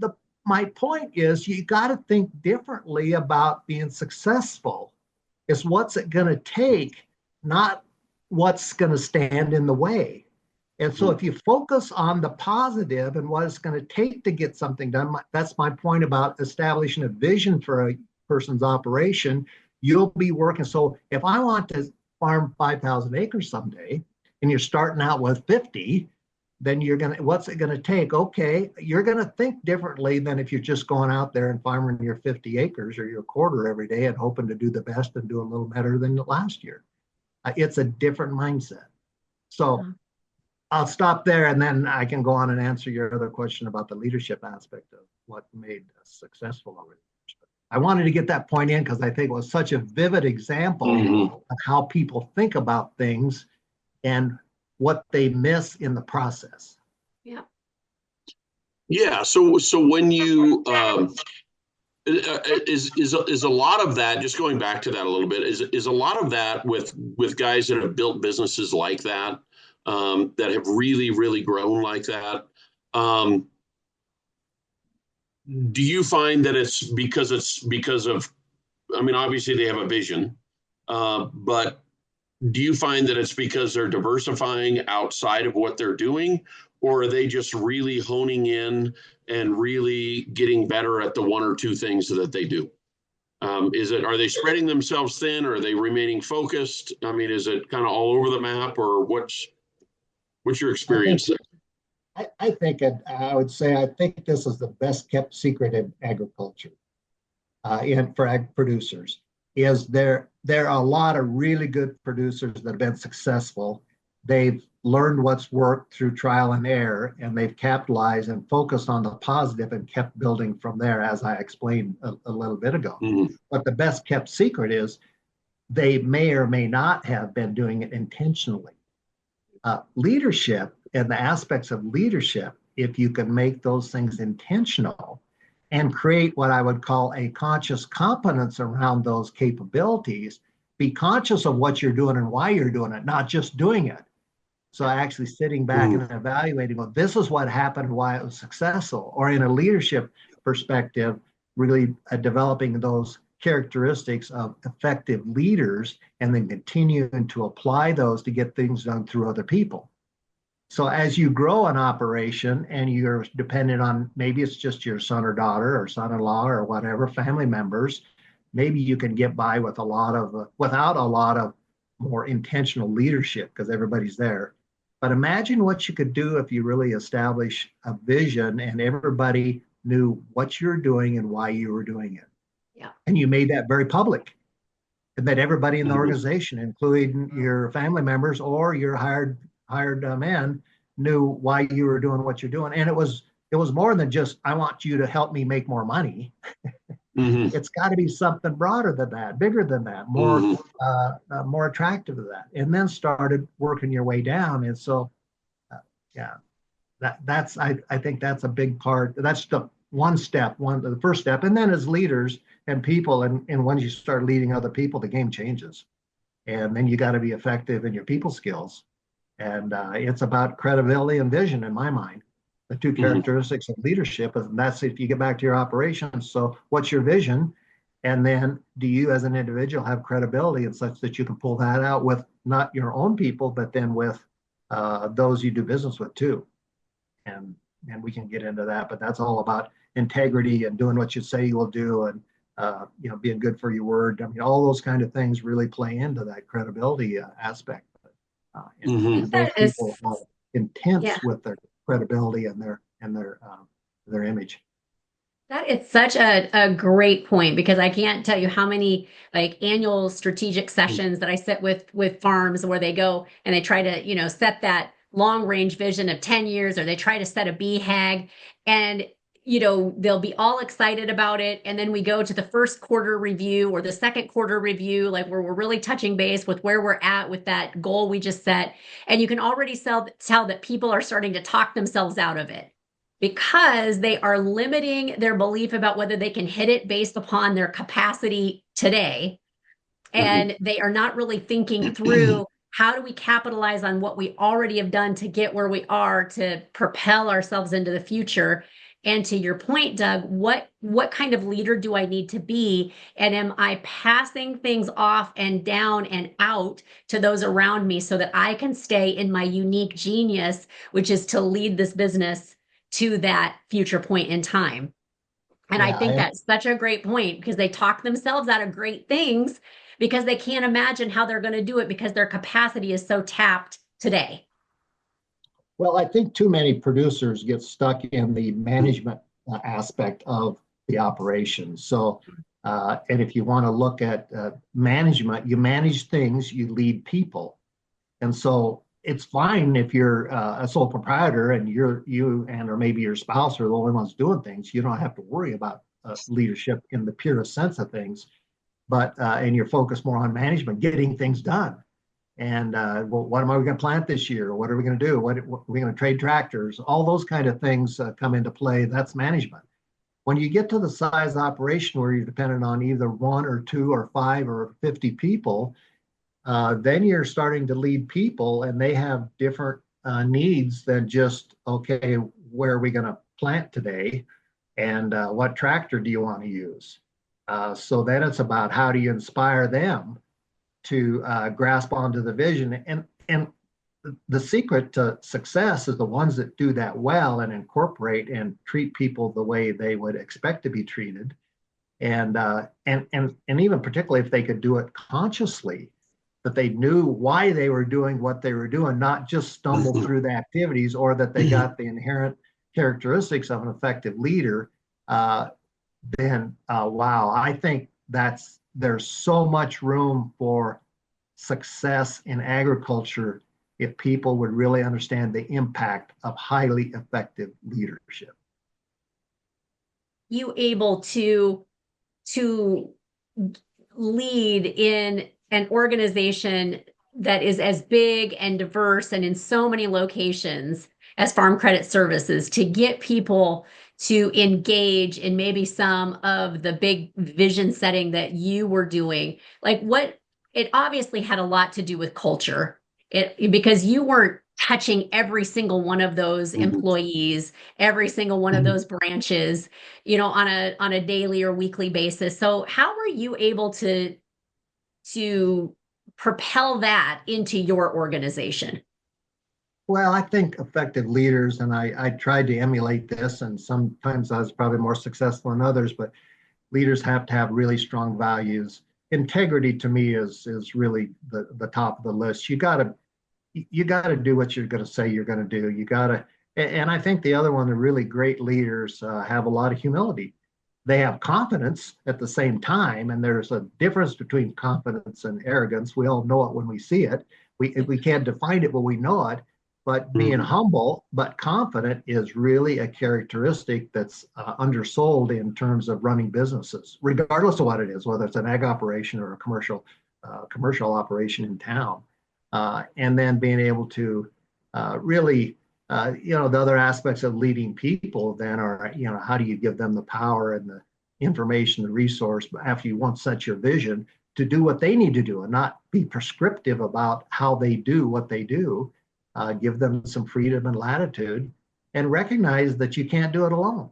S4: my point is, you got to think differently about being successful. It's what's it going to take, not what's going to stand in the way. And so if you focus on the positive and what it's going to take to get something done, that's my point about establishing a vision for a person's operation. You'll be working. So if I want to farm 5,000 acres someday and you're starting out with 50, then what's it going to take? Okay, you're going to think differently than if you're just going out there and farming your 50 acres or your quarter every day and hoping to do the best and do a little better than last year. It's a different mindset. So I'll stop there and then I can go on and answer your other question about the leadership aspect of what made us successful over the years. But I wanted to get that point in because I think it was such a vivid example of how people think about things and what they miss in the process.
S2: Yeah.
S3: Yeah. So when you is a lot of that, just going back to that a little bit, is a lot of that with guys that have built businesses like that, that have really, really grown like that. Do you find that it's because of, I mean, obviously they have a vision, but do you find that it's because they're diversifying outside of what they're doing, or are they just really honing in and really getting better at the one or two things that they do? Are they spreading themselves thin, or are they remaining focused? I mean, is it kind of all over the map, or what's your experience there?
S4: I would say I think this is the best kept secret in agriculture, and for ag producers. Is there are a lot of really good producers that have been successful. They've learned what's worked through trial and error, and they've capitalized and focused on the positive and kept building from there, as I explained a little bit ago. But the best kept secret is they may or may not have been doing it intentionally. Leadership and the aspects of leadership, if you can make those things intentional and create what I would call a conscious competence around those capabilities, be conscious of what you're doing and why you're doing it, not just doing it. So actually sitting back and evaluating, well, this is what happened, why it was successful, or in a leadership perspective, really developing those characteristics of effective leaders and then continuing to apply those to get things done through other people. So as you grow an operation and you're dependent on, maybe it's just your son or daughter or son-in-law or whatever, family members, maybe you can get by with without a lot of more intentional leadership because everybody's there. But imagine what you could do if you really establish a vision and everybody knew what you're doing and why you were doing it.
S2: Yeah.
S4: And you made that very public. And that everybody in the organization, including your family members or your hired man, knew why you were doing what you're doing. And it was more than just, I want you to help me make more money. It's got to be something broader than that, bigger than that, more attractive than that. And then started working your way down. And so, I think that's a big part. That's the the first step. And then as leaders and people, and once you start leading other people, the game changes. And then you got to be effective in your people skills. And it's about credibility and vision in my mind. The two characteristics of leadership, and that's if you get back to your operations. So what's your vision? And then do you as an individual have credibility and such that you can pull that out with not your own people, but then with those you do business with too. And we can get into that, but that's all about integrity and doing what you say you will do, and being good for your word. I mean, all those kind of things really play into that credibility aspect. And those people are intense with their credibility and their image.
S2: That is such a great point, because I can't tell you how many like annual strategic sessions that I sit with farms where they go and they try to, set that long range vision of 10 years, or they try to set a BHAG, and they'll be all excited about it. And then we go to the first quarter review or the second quarter review, like where we're really touching base with where we're at with that goal we just set. And you can already tell that people are starting to talk themselves out of it, because they are limiting their belief about whether they can hit it based upon their capacity today. And they are not really thinking through, how do we capitalize on what we already have done to get where we are to propel ourselves into the future? And to your point, Doug, what kind of leader do I need to be? And am I passing things off and down and out to those around me so that I can stay in my unique genius, which is to lead this business to that future point in time? And I think
S4: Yeah,
S2: that's such a great point because they talk themselves out of great things because they can't imagine how they're going to do it because their capacity is so tapped today.
S4: well, I think too many producers get stuck in the management aspect of the operation. So, and if you want to look at management, you manage things, you lead people. And so it's fine if you're a sole proprietor and you and or maybe your spouse are the only ones doing things. You don't have to worry about leadership in the purest sense of things, but and you're focused more on management, getting things done. And well, what am I going to plant this year? What are we going to do? What are we going to trade tractors? All those kind of things come into play. That's management. When you get to the size operation where you're dependent on either one or two or five or 50 people, then you're starting to lead people and they have different needs than just, okay, where are we going to plant today? And what tractor do you want to use? So then it's about how do you inspire them to grasp onto the vision. And the secret to success is the ones that do that well and incorporate and treat people the way they would expect to be treated. And even particularly if they could do it consciously, that they knew why they were doing what they were doing, not just stumbled through the activities, or that they got the inherent characteristics of an effective leader, then wow, I think there's so much room for success in agriculture if people would really understand the impact of highly effective leadership.
S2: You able to lead in an organization that is as big and diverse and in so many locations as Farm Credit Services, to get people to engage in maybe some of the big vision setting that you were doing. Like, what it obviously had a lot to do with culture. Because you weren't touching every single one of those employees, every single one of those branches, on a daily or weekly basis. So how were you able to propel that into your organization?
S4: Well, I think effective leaders, and I tried to emulate this, and sometimes I was probably more successful than others, but leaders have to have really strong values. Integrity to me is really the top of the list. You gotta do what you're going to say you're going to do. And I think the other one, the really great leaders have a lot of humility. They have confidence at the same time, and there's a difference between confidence and arrogance. We all know it when we see it. We can't define it, but we know it. But being humble but confident is really a characteristic that's undersold in terms of running businesses, regardless of what it is, whether it's an ag operation or a commercial operation in town. And then being able to really, the other aspects of leading people then are, how do you give them the power and the information, the resource after you once set your vision to do what they need to do and not be prescriptive about how they do what they do. Give them some freedom and latitude and recognize that you can't do it alone,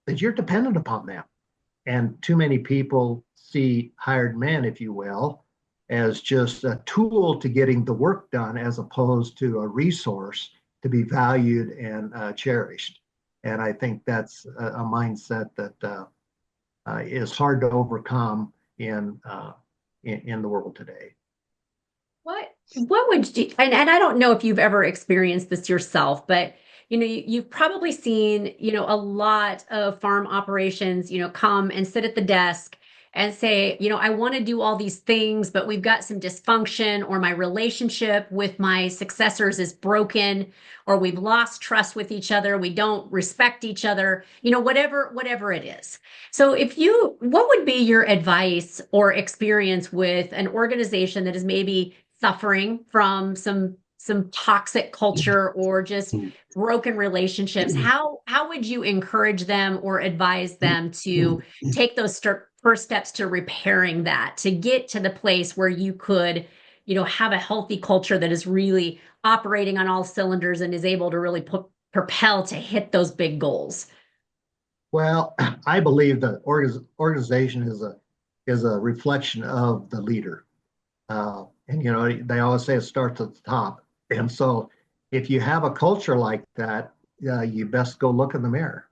S4: that you're dependent upon them. And too many people see hired men, if you will, as just a tool to getting the work done as opposed to a resource to be valued and cherished. And I think that's a mindset that is hard to overcome in the world today.
S2: What would you, and I don't know if you've ever experienced this yourself, but you've probably seen, a lot of farm operations, come and sit at the desk and say, I want to do all these things, but we've got some dysfunction, or my relationship with my successors is broken, or we've lost trust with each other, we don't respect each other, whatever it is. So what would be your advice or experience with an organization that is maybe suffering from some toxic culture or just broken relationships? How would you encourage them or advise them to take those first steps to repairing that, to get to the place where you could, have a healthy culture that is really operating on all cylinders and is able to really propel to hit those big goals?
S4: Well, I believe the organization is a reflection of the leader. And they always say it starts at the top. And so if you have a culture like that, you best go look in the mirror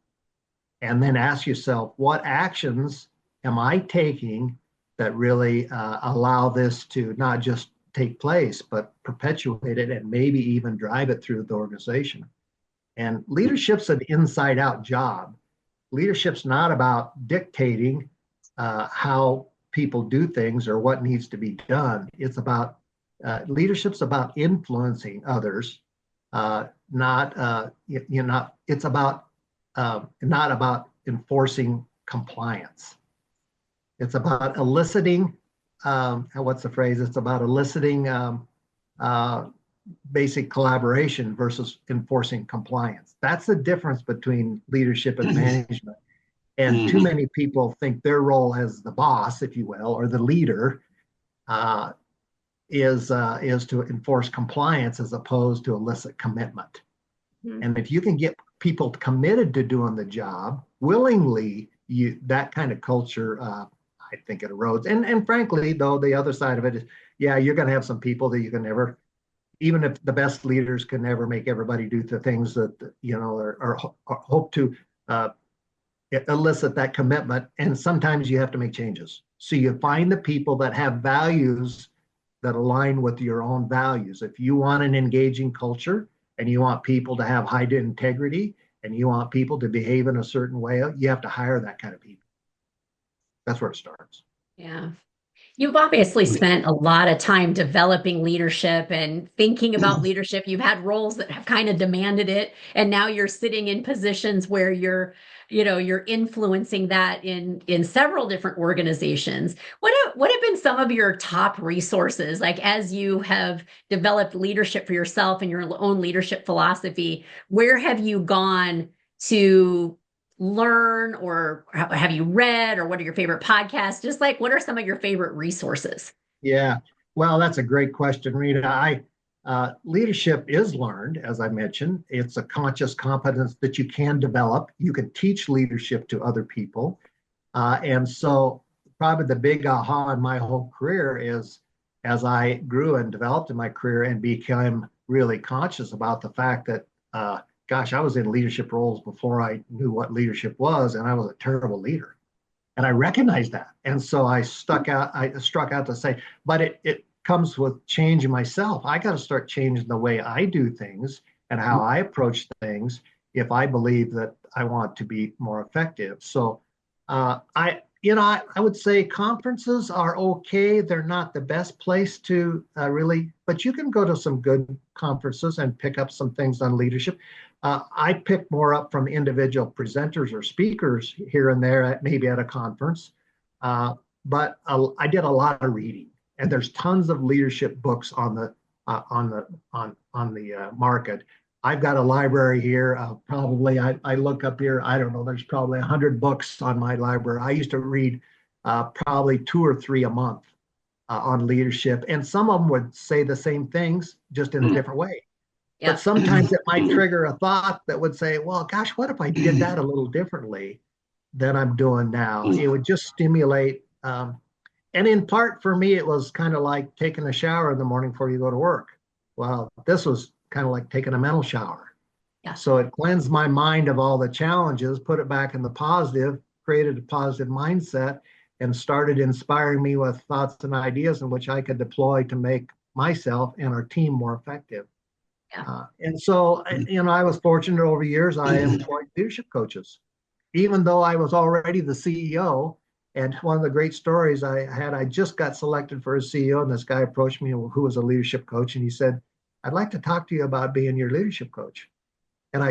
S4: and then ask yourself, what actions am I taking that really allow this to not just take place, but perpetuate it and maybe even drive it through the organization. And leadership's an inside out job. Leadership's not about dictating how people do things or what needs to be done. It's about leadership's about influencing others, it's about not about enforcing compliance. It's about eliciting, what's the phrase? It's about eliciting basic collaboration versus enforcing compliance. That's the difference between leadership and management. And too many people think their role as the boss, if you will, or the leader, is to enforce compliance as opposed to elicit commitment. Mm-hmm. And if you can get people committed to doing the job willingly, that kind of culture, I think it erodes. And frankly, though, the other side of it is, yeah, you're going to have some people that you can never, even if the best leaders can never make everybody do the things that, or hope to elicit that commitment. And sometimes you have to make changes. So you find the people that have values that align with your own values. If you want an engaging culture and you want people to have high integrity and you want people to behave in a certain way, you have to hire that kind of people. That's where it starts.
S2: Yeah. You've obviously spent a lot of time developing leadership and thinking about leadership. You've had roles that have kind of demanded it. And now you're sitting in positions where you're influencing that in several different organizations. What have been some of your top resources? Like as you have developed leadership for yourself and your own leadership philosophy, where have you gone to learn, or have you read, or what are your favorite podcasts? Just like, what are some of your favorite resources?
S4: Yeah, well, that's a great question, Rita. Leadership is learned, as I mentioned. It's a conscious competence that you can develop. You can teach leadership to other people. And so probably the big aha in my whole career is as I grew and developed in my career and became really conscious about the fact that gosh, I was in leadership roles before I knew what leadership was, and I was a terrible leader. And I recognized that. And so I struck out to say, but it comes with changing myself. I got to start changing the way I do things and how I approach things if I believe that I want to be more effective. So I would say conferences are okay. They're not the best place to really, but you can go to some good conferences and pick up some things on leadership. I pick more up from individual presenters or speakers here and there, maybe at a conference. But I did a lot of reading, and there's tons of leadership books on the market. I've got a library here. Probably I look up here. I don't know. There's probably 100 books on my library. I used to read probably 2 or 3 a month on leadership, and some of them would say the same things just in a different way. But sometimes it might trigger a thought that would say, well, gosh, what if I did that a little differently than I'm doing now? It would just stimulate. And in part for me, it was kind of like taking a shower in the morning before you go to work. Well, this was kind of like taking a mental shower. Yeah. So it cleansed my mind of all the challenges, put it back in the positive, created a positive mindset, and started inspiring me with thoughts and ideas in which I could deploy to make myself and our team more effective. Yeah. And so, I was fortunate over years, I employed leadership coaches, even though I was already the CEO. And one of the great stories I had, I just got selected for a CEO, and this guy approached me who was a leadership coach, and he said, I'd like to talk to you about being your leadership coach. And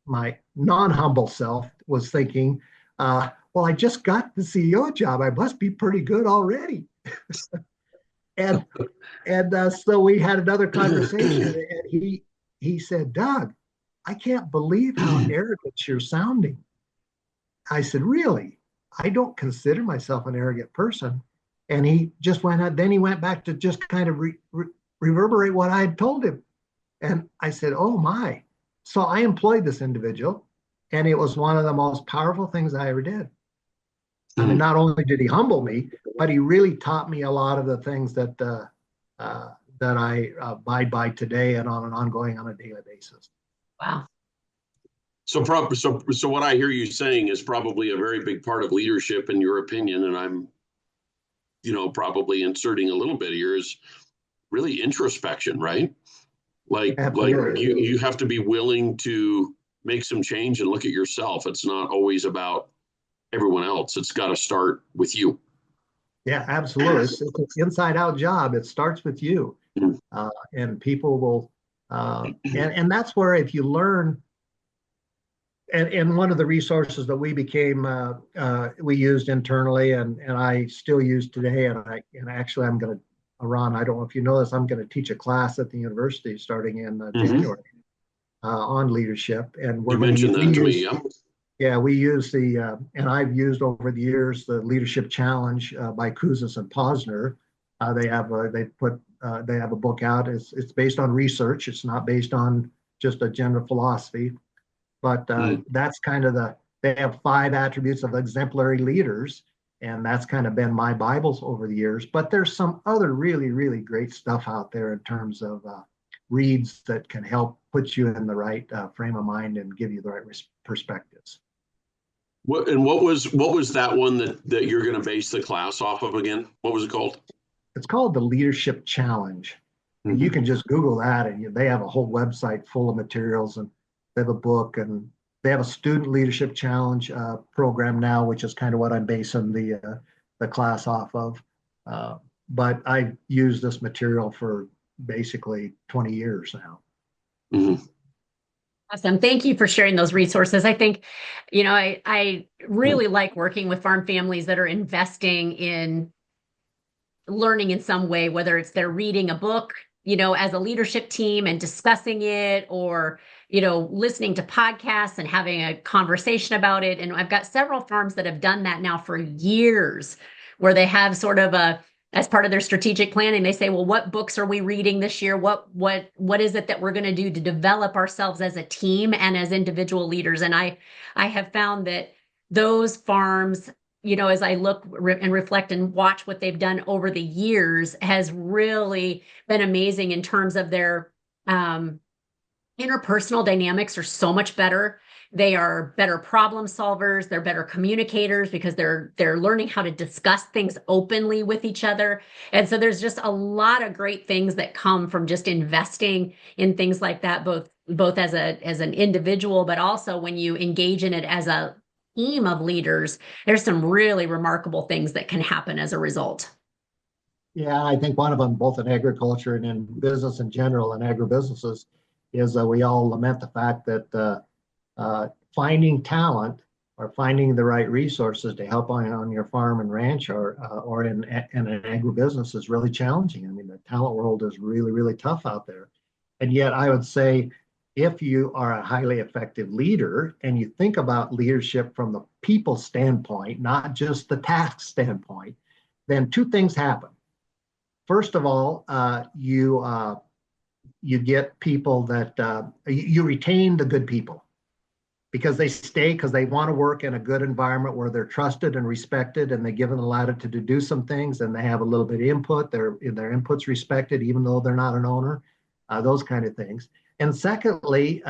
S4: my non-humble self was thinking, well, I just got the CEO job. I must be pretty good already. And so we had another conversation, and he said, Doug, I can't believe how arrogant you're sounding. I said, really? I don't consider myself an arrogant person. And he just went out. Then he went back to just kind of reverberate what I had told him. And I said, oh my. So I employed this individual, And it was one of the most powerful things I ever did. I mean, not only did he humble me, but he really taught me a lot of the things that that I abide by today and on a daily basis.
S2: Wow.
S3: So what I hear you saying is probably a very big part of leadership, in your opinion, and I'm, probably inserting a little bit here, is really introspection, right? Like you have to be willing to make some change and look at yourself. It's not always about everyone else. It's got to start with you.
S4: Yeah, absolutely. It's an inside out job. It starts with you. And people will, and that's where if you learn, and one of the resources that we used internally and I still use today, and actually I'm going to, Ron, I don't know if you know this, I'm going to teach a class at the university starting in January on leadership. And we're going to use, yeah, we use and I've used over the years the Leadership Challenge by Kouzes and Posner. They have a book out. It's based on research. It's not based on just a general philosophy, but that's kind of they have 5 attributes of exemplary leaders, and that's kind of been my Bibles over the years. But there's some other really, really great stuff out there in terms of reads that can help put you in the right frame of mind and give you the right perspectives.
S3: What was that one that you're going to base the class off of again? What was it called?
S4: It's called the Leadership Challenge. And you can just Google that, and they have a whole website full of materials, and they have a book, and they have a Student Leadership Challenge program now, which is kind of what I'm basing the class off of. But I've used this material for basically 20 years now.
S3: Mm-hmm.
S2: Awesome. Thank you for sharing those resources. I think, I really like working with farm families that are investing in learning in some way, whether it's they're reading a book, as a leadership team and discussing it, or, listening to podcasts and having a conversation about it. And I've got several farms that have done that now for years, where they have sort of as part of their strategic planning, they say, well, what books are we reading this year? What is it that we're going to do to develop ourselves as a team and as individual leaders? And I have found that those farms, as I look and reflect and watch what they've done over the years, has really been amazing in terms of their interpersonal dynamics are so much better. They are better problem solvers. They're better communicators because they're learning how to discuss things openly with each other. And so there's just a lot of great things that come from just investing in things like that, both as an individual, but also when you engage in it as a team of leaders. There's some really remarkable things that can happen as a result.
S4: Yeah, I think one of them, both in agriculture and in business in general and agribusinesses, is that we all lament the fact that finding talent or finding the right resources to help on your farm and ranch or in an agribusiness is really challenging. I mean, the talent world is really, really tough out there. And yet I would say if you are a highly effective leader and you think about leadership from the people standpoint, not just the task standpoint, then 2 things happen. First of all, you get people that you retain the good people, because they stay because they want to work in a good environment where they're trusted and respected, and they're given the latitude to do some things, and they have a little bit of input. Their input's respected, even though they're not an owner, those kind of things. And secondly,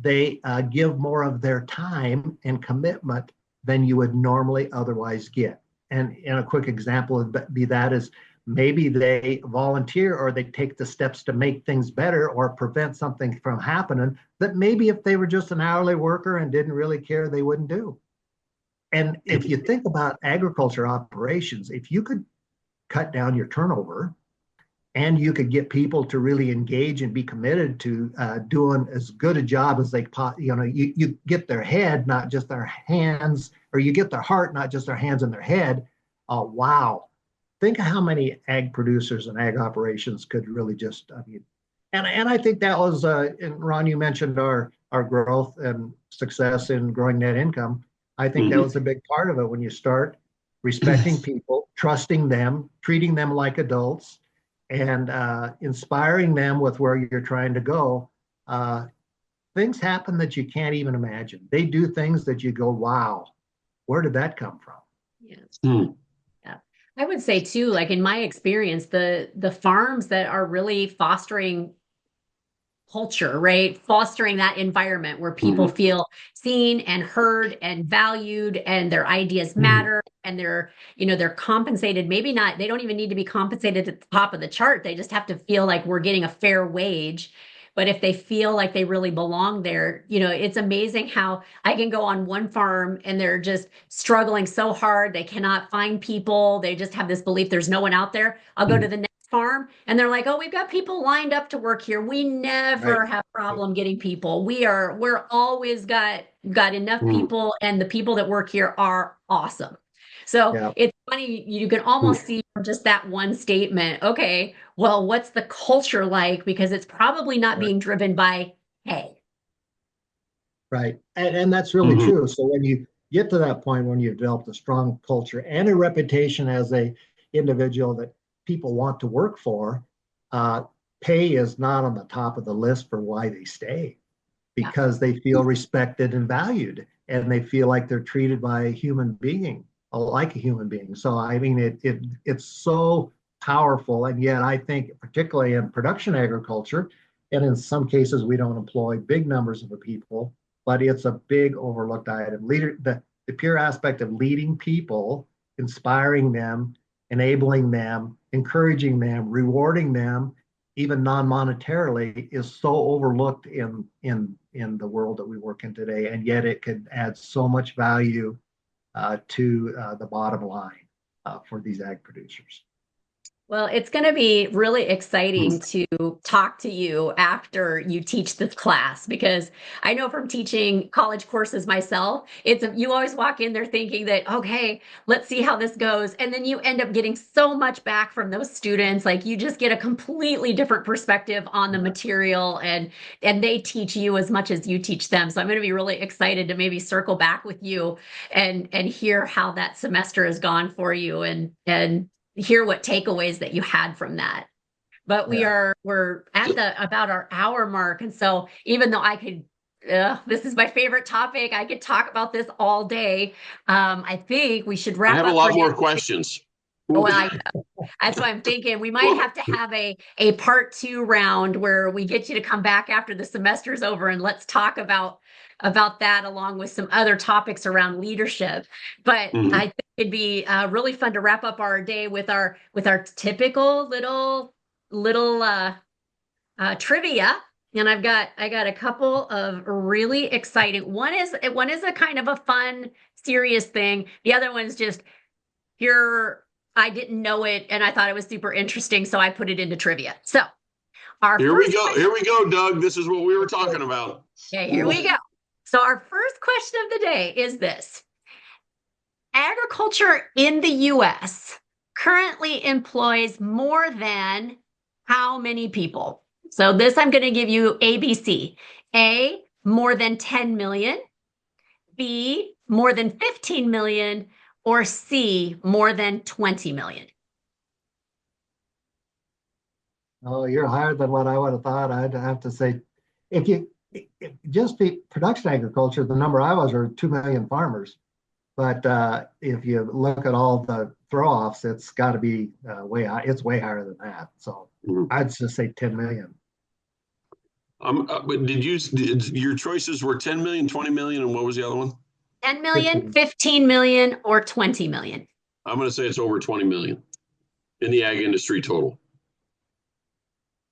S4: they give more of their time and commitment than you would normally otherwise get. And a quick example would be that is maybe they volunteer or they take the steps to make things better or prevent something from happening that maybe if they were just an hourly worker and didn't really care, they wouldn't do. And if you think about agriculture operations, if you could cut down your turnover and you could get people to really engage and be committed to doing as good a job as they, you get their head, not just their hands, or you get their heart, not just their hands and their head. Wow. Think of how many ag producers and ag operations could really just, and I think that was, and Ron, you mentioned our growth and success in growing net income. I think that was a big part of it when you start respecting people, trusting them, treating them like adults, and inspiring them with where you're trying to go. things happen that you can't even imagine. They do things that you go, wow, where did that come from?
S2: Yes.
S3: Hmm.
S2: Yeah. I would say too, like in my experience, the farms that are really fostering culture, right? Fostering that environment where people
S3: Mhm.
S2: feel seen and heard and valued and their ideas
S3: Mhm.
S2: matter and they're compensated. Maybe not, they don't even need to be compensated at the top of the chart. They just have to feel like we're getting a fair wage. But if they feel like they really belong there, it's amazing how I can go on one farm and they're just struggling so hard. They cannot find people. They just have this belief there's no one out there. I'll go to the farm and they're like, oh, we've got people lined up to work here. We
S4: Right.
S2: never have problem getting people. We're always got enough
S3: Mhm.
S2: people, and the people that work here are awesome. So
S4: Yeah.
S2: it's funny, you can almost see from just that one statement, okay, well, what's the culture like? Because it's probably not
S4: Right.
S2: being driven by hey.
S4: Right. And that's really
S3: Mhm.
S4: true. So when you get to that point when you've developed a strong culture and a reputation as a individual that people want to work for, uh, pay is not on the top of the list for why they stay
S2: Yeah.
S4: because they feel respected and valued and they feel like they're treated by a human being, like a human being. So I mean it's so powerful. And yet I think particularly in production agriculture, and in some cases we don't employ big numbers of people, but it's a big overlooked item. The pure aspect of leading people, inspiring them, enabling them, encouraging them, rewarding them, even non-monetarily, is so overlooked in the world that we work in today, and yet it can add so much value to the bottom line for these ag producers.
S2: Well, it's going to be really exciting to talk to you after you teach this class because I know from teaching college courses myself, you always walk in there thinking that, okay, let's see how this goes. And then you end up getting so much back from those students. Like you just get a completely different perspective on the material and they teach you as much as you teach them. So I'm going to be really excited to maybe circle back with you and hear how that semester has gone for you and hear what takeaways that you had from that. But
S4: Yeah.
S2: we're at the about our hour mark. And so even though this is my favorite topic, I could talk about this all day. I think we should
S3: I
S2: wrap
S3: have a
S2: up for
S3: lot
S2: now.
S3: more questions.
S2: Well, that's why I'm thinking we might have to have a part two round where we get you to come back after the semester's over and let's talk about that along with some other topics around leadership. But
S3: Mhm.
S2: I think it'd be really fun to wrap up our day with our typical little trivia. And I got a couple of really exciting. One is a kind of a fun, serious thing. The other one's just here. I didn't know it and I thought it was super interesting, so I put it into trivia. So our
S3: Here we
S2: first
S3: go.
S2: question,
S3: Here we go, Doug. This is what we were talking about.
S2: okay, here we go. So our first question of the day is this. Agriculture in the US currently employs more than how many people? So this I'm going to give you ABC. A, more than 10 million, B, more than 15 million, or C, more than 20 million.
S4: Oh, you're higher than what I would have thought. I'd have to say, if just the production agriculture, the number I was are 2 million farmers. But if you look at all the throw-offs, it's got to be way high. It's way higher than that. So
S3: Mhm.
S4: I'd just say 10 million.
S3: But your choices were 10 million, 20 million, and what was the other one?
S2: 10 million,
S4: 15.
S2: 15 million, or 20 million.
S3: I'm going to say it's over 20 million in the ag industry total.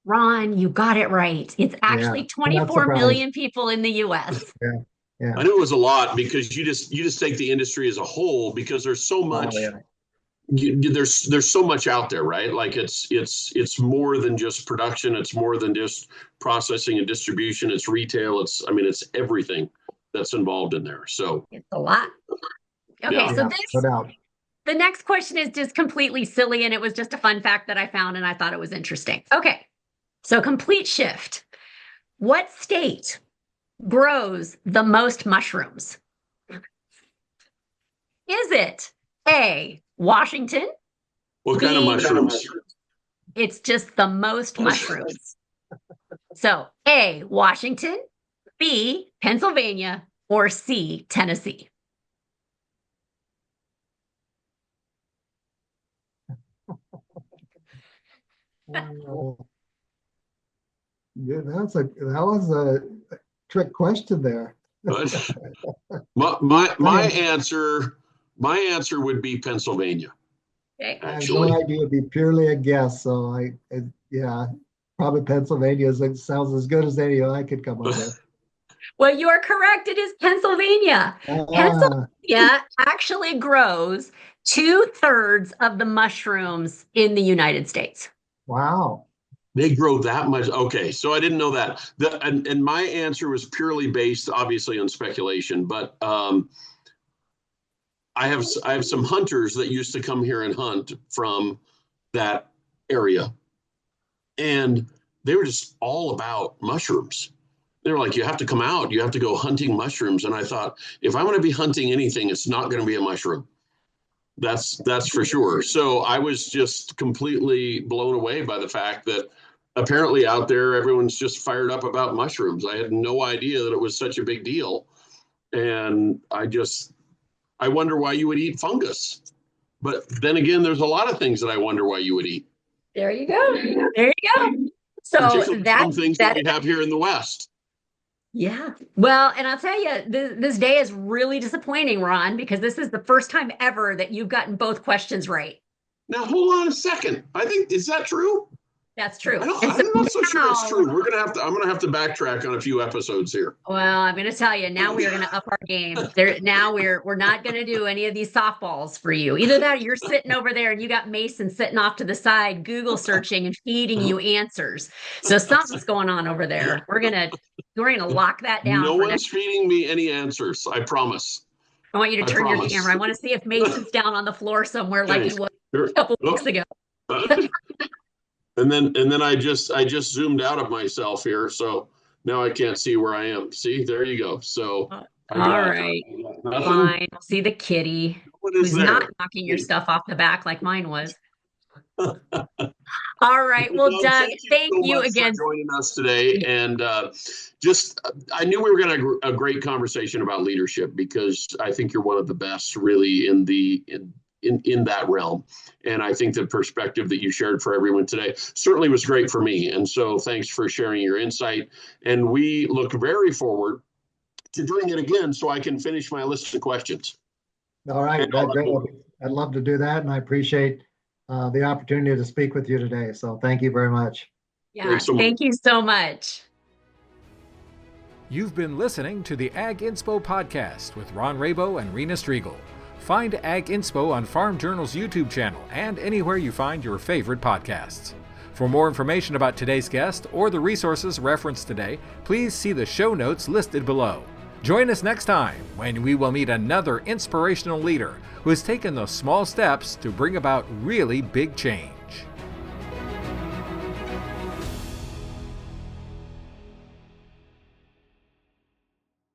S2: Ron, you got it right. It's
S4: Yeah,
S2: actually
S4: I'm not
S2: 24
S4: surprised.
S2: million people in the US.
S4: Yeah, yeah.
S3: I knew it was a lot because you just take the industry as a whole because there's so much.
S4: Oh, yeah.
S3: There's so much out there, right? Like it's more than just production. It's more than just processing and distribution. It's retail. It's everything that's involved in there. So
S2: It's a lot. Okay,
S3: yeah.
S2: so
S4: Yeah, no doubt.
S2: the next question is just completely silly, and it was just a fun fact that I found, and I thought it was interesting. Okay, so complete shift. What state grows the most mushrooms? Is it A, Washington?
S3: What kind of
S2: B,
S3: mushrooms?
S2: it's just the most mushrooms. So A, Washington, B, Pennsylvania, or C, Tennessee?
S4: Oh, yeah, that was a trick question there.
S3: My answer would be Pennsylvania,
S2: Okay.
S4: I have no
S3: actually.
S4: idea. It'd be purely a guess. So yeah, probably Pennsylvania sounds as good as any I could come up with.
S2: Well, you are correct. It is Pennsylvania.
S4: Ah,
S2: Pennsylvania actually grows 2/3 of the mushrooms in the United States.
S4: wow.
S3: They grow that much. Okay, so I didn't know that. And my answer was purely based, obviously, on speculation. But I have some hunters that used to come here and hunt from that area, and they were just all about mushrooms. They were like, "You have to come out. You have to go hunting mushrooms." And I thought, if I'm going to be hunting anything, it's not going to be a mushroom. That's for sure. So I was just completely blown away by the fact that apparently out there everyone's just fired up about mushrooms. I had no idea that it was such a big deal. And I wonder why you would eat fungus. But then again, there's a lot of things that I wonder why you would eat,
S2: There you go. There you go. So
S3: particularly some things that we have here in the West.
S2: Yeah. Well, and I'll tell you, this day is really disappointing, Ron, because this is the first time ever that you've gotten both questions right.
S3: Now, hold on a second. Is that true?
S2: That's true.
S3: I'm
S2: And
S3: not so sure it's
S2: now-
S3: true. I'm gonna have to backtrack on a few episodes here.
S2: Well, I'm going to tell you, now we are going to up our game. Now we're not going to do any of these softballs for you. Either that or you're sitting over there and you got Mason sitting off to the side, Google searching and feeding you answers. So something's going on over there. We're going to lock that down.
S3: No one's feeding me any answers. I promise.
S2: I want you to
S3: I
S2: turn your
S3: promise.
S2: camera. I want to see if Mason's down on the floor somewhere like he was a couple weeks ago.
S3: And then I just zoomed out of myself here, so now I can't see where I am. See, there you go. So
S2: All right, fine. I'll see the kitty who's not knocking your stuff off the back like mine was. All right. Well, Doug, thank you
S3: much
S2: again
S3: for joining us today. And I knew we were going to have a great conversation about leadership, because I think you're one of the best really in that realm. And I think the perspective that you shared for everyone today certainly was great for me. And so thanks for sharing your insight. And we look very forward to doing it again so I can finish my list of questions.
S4: All right. I'd love to do that. And I appreciate the opportunity to speak with you today. So thank you very much.
S2: Yeah, thank you so much.
S1: You've been listening to the Ag Inspo podcast with Ron Rabo and Rena Striegel. Find Ag Inspo on Farm Journal's YouTube channel and anywhere you find your favorite podcasts. For more information about today's guest or the resources referenced today, please see the show notes listed below. Join us next time when we will meet another inspirational leader who has taken those small steps to bring about really big change.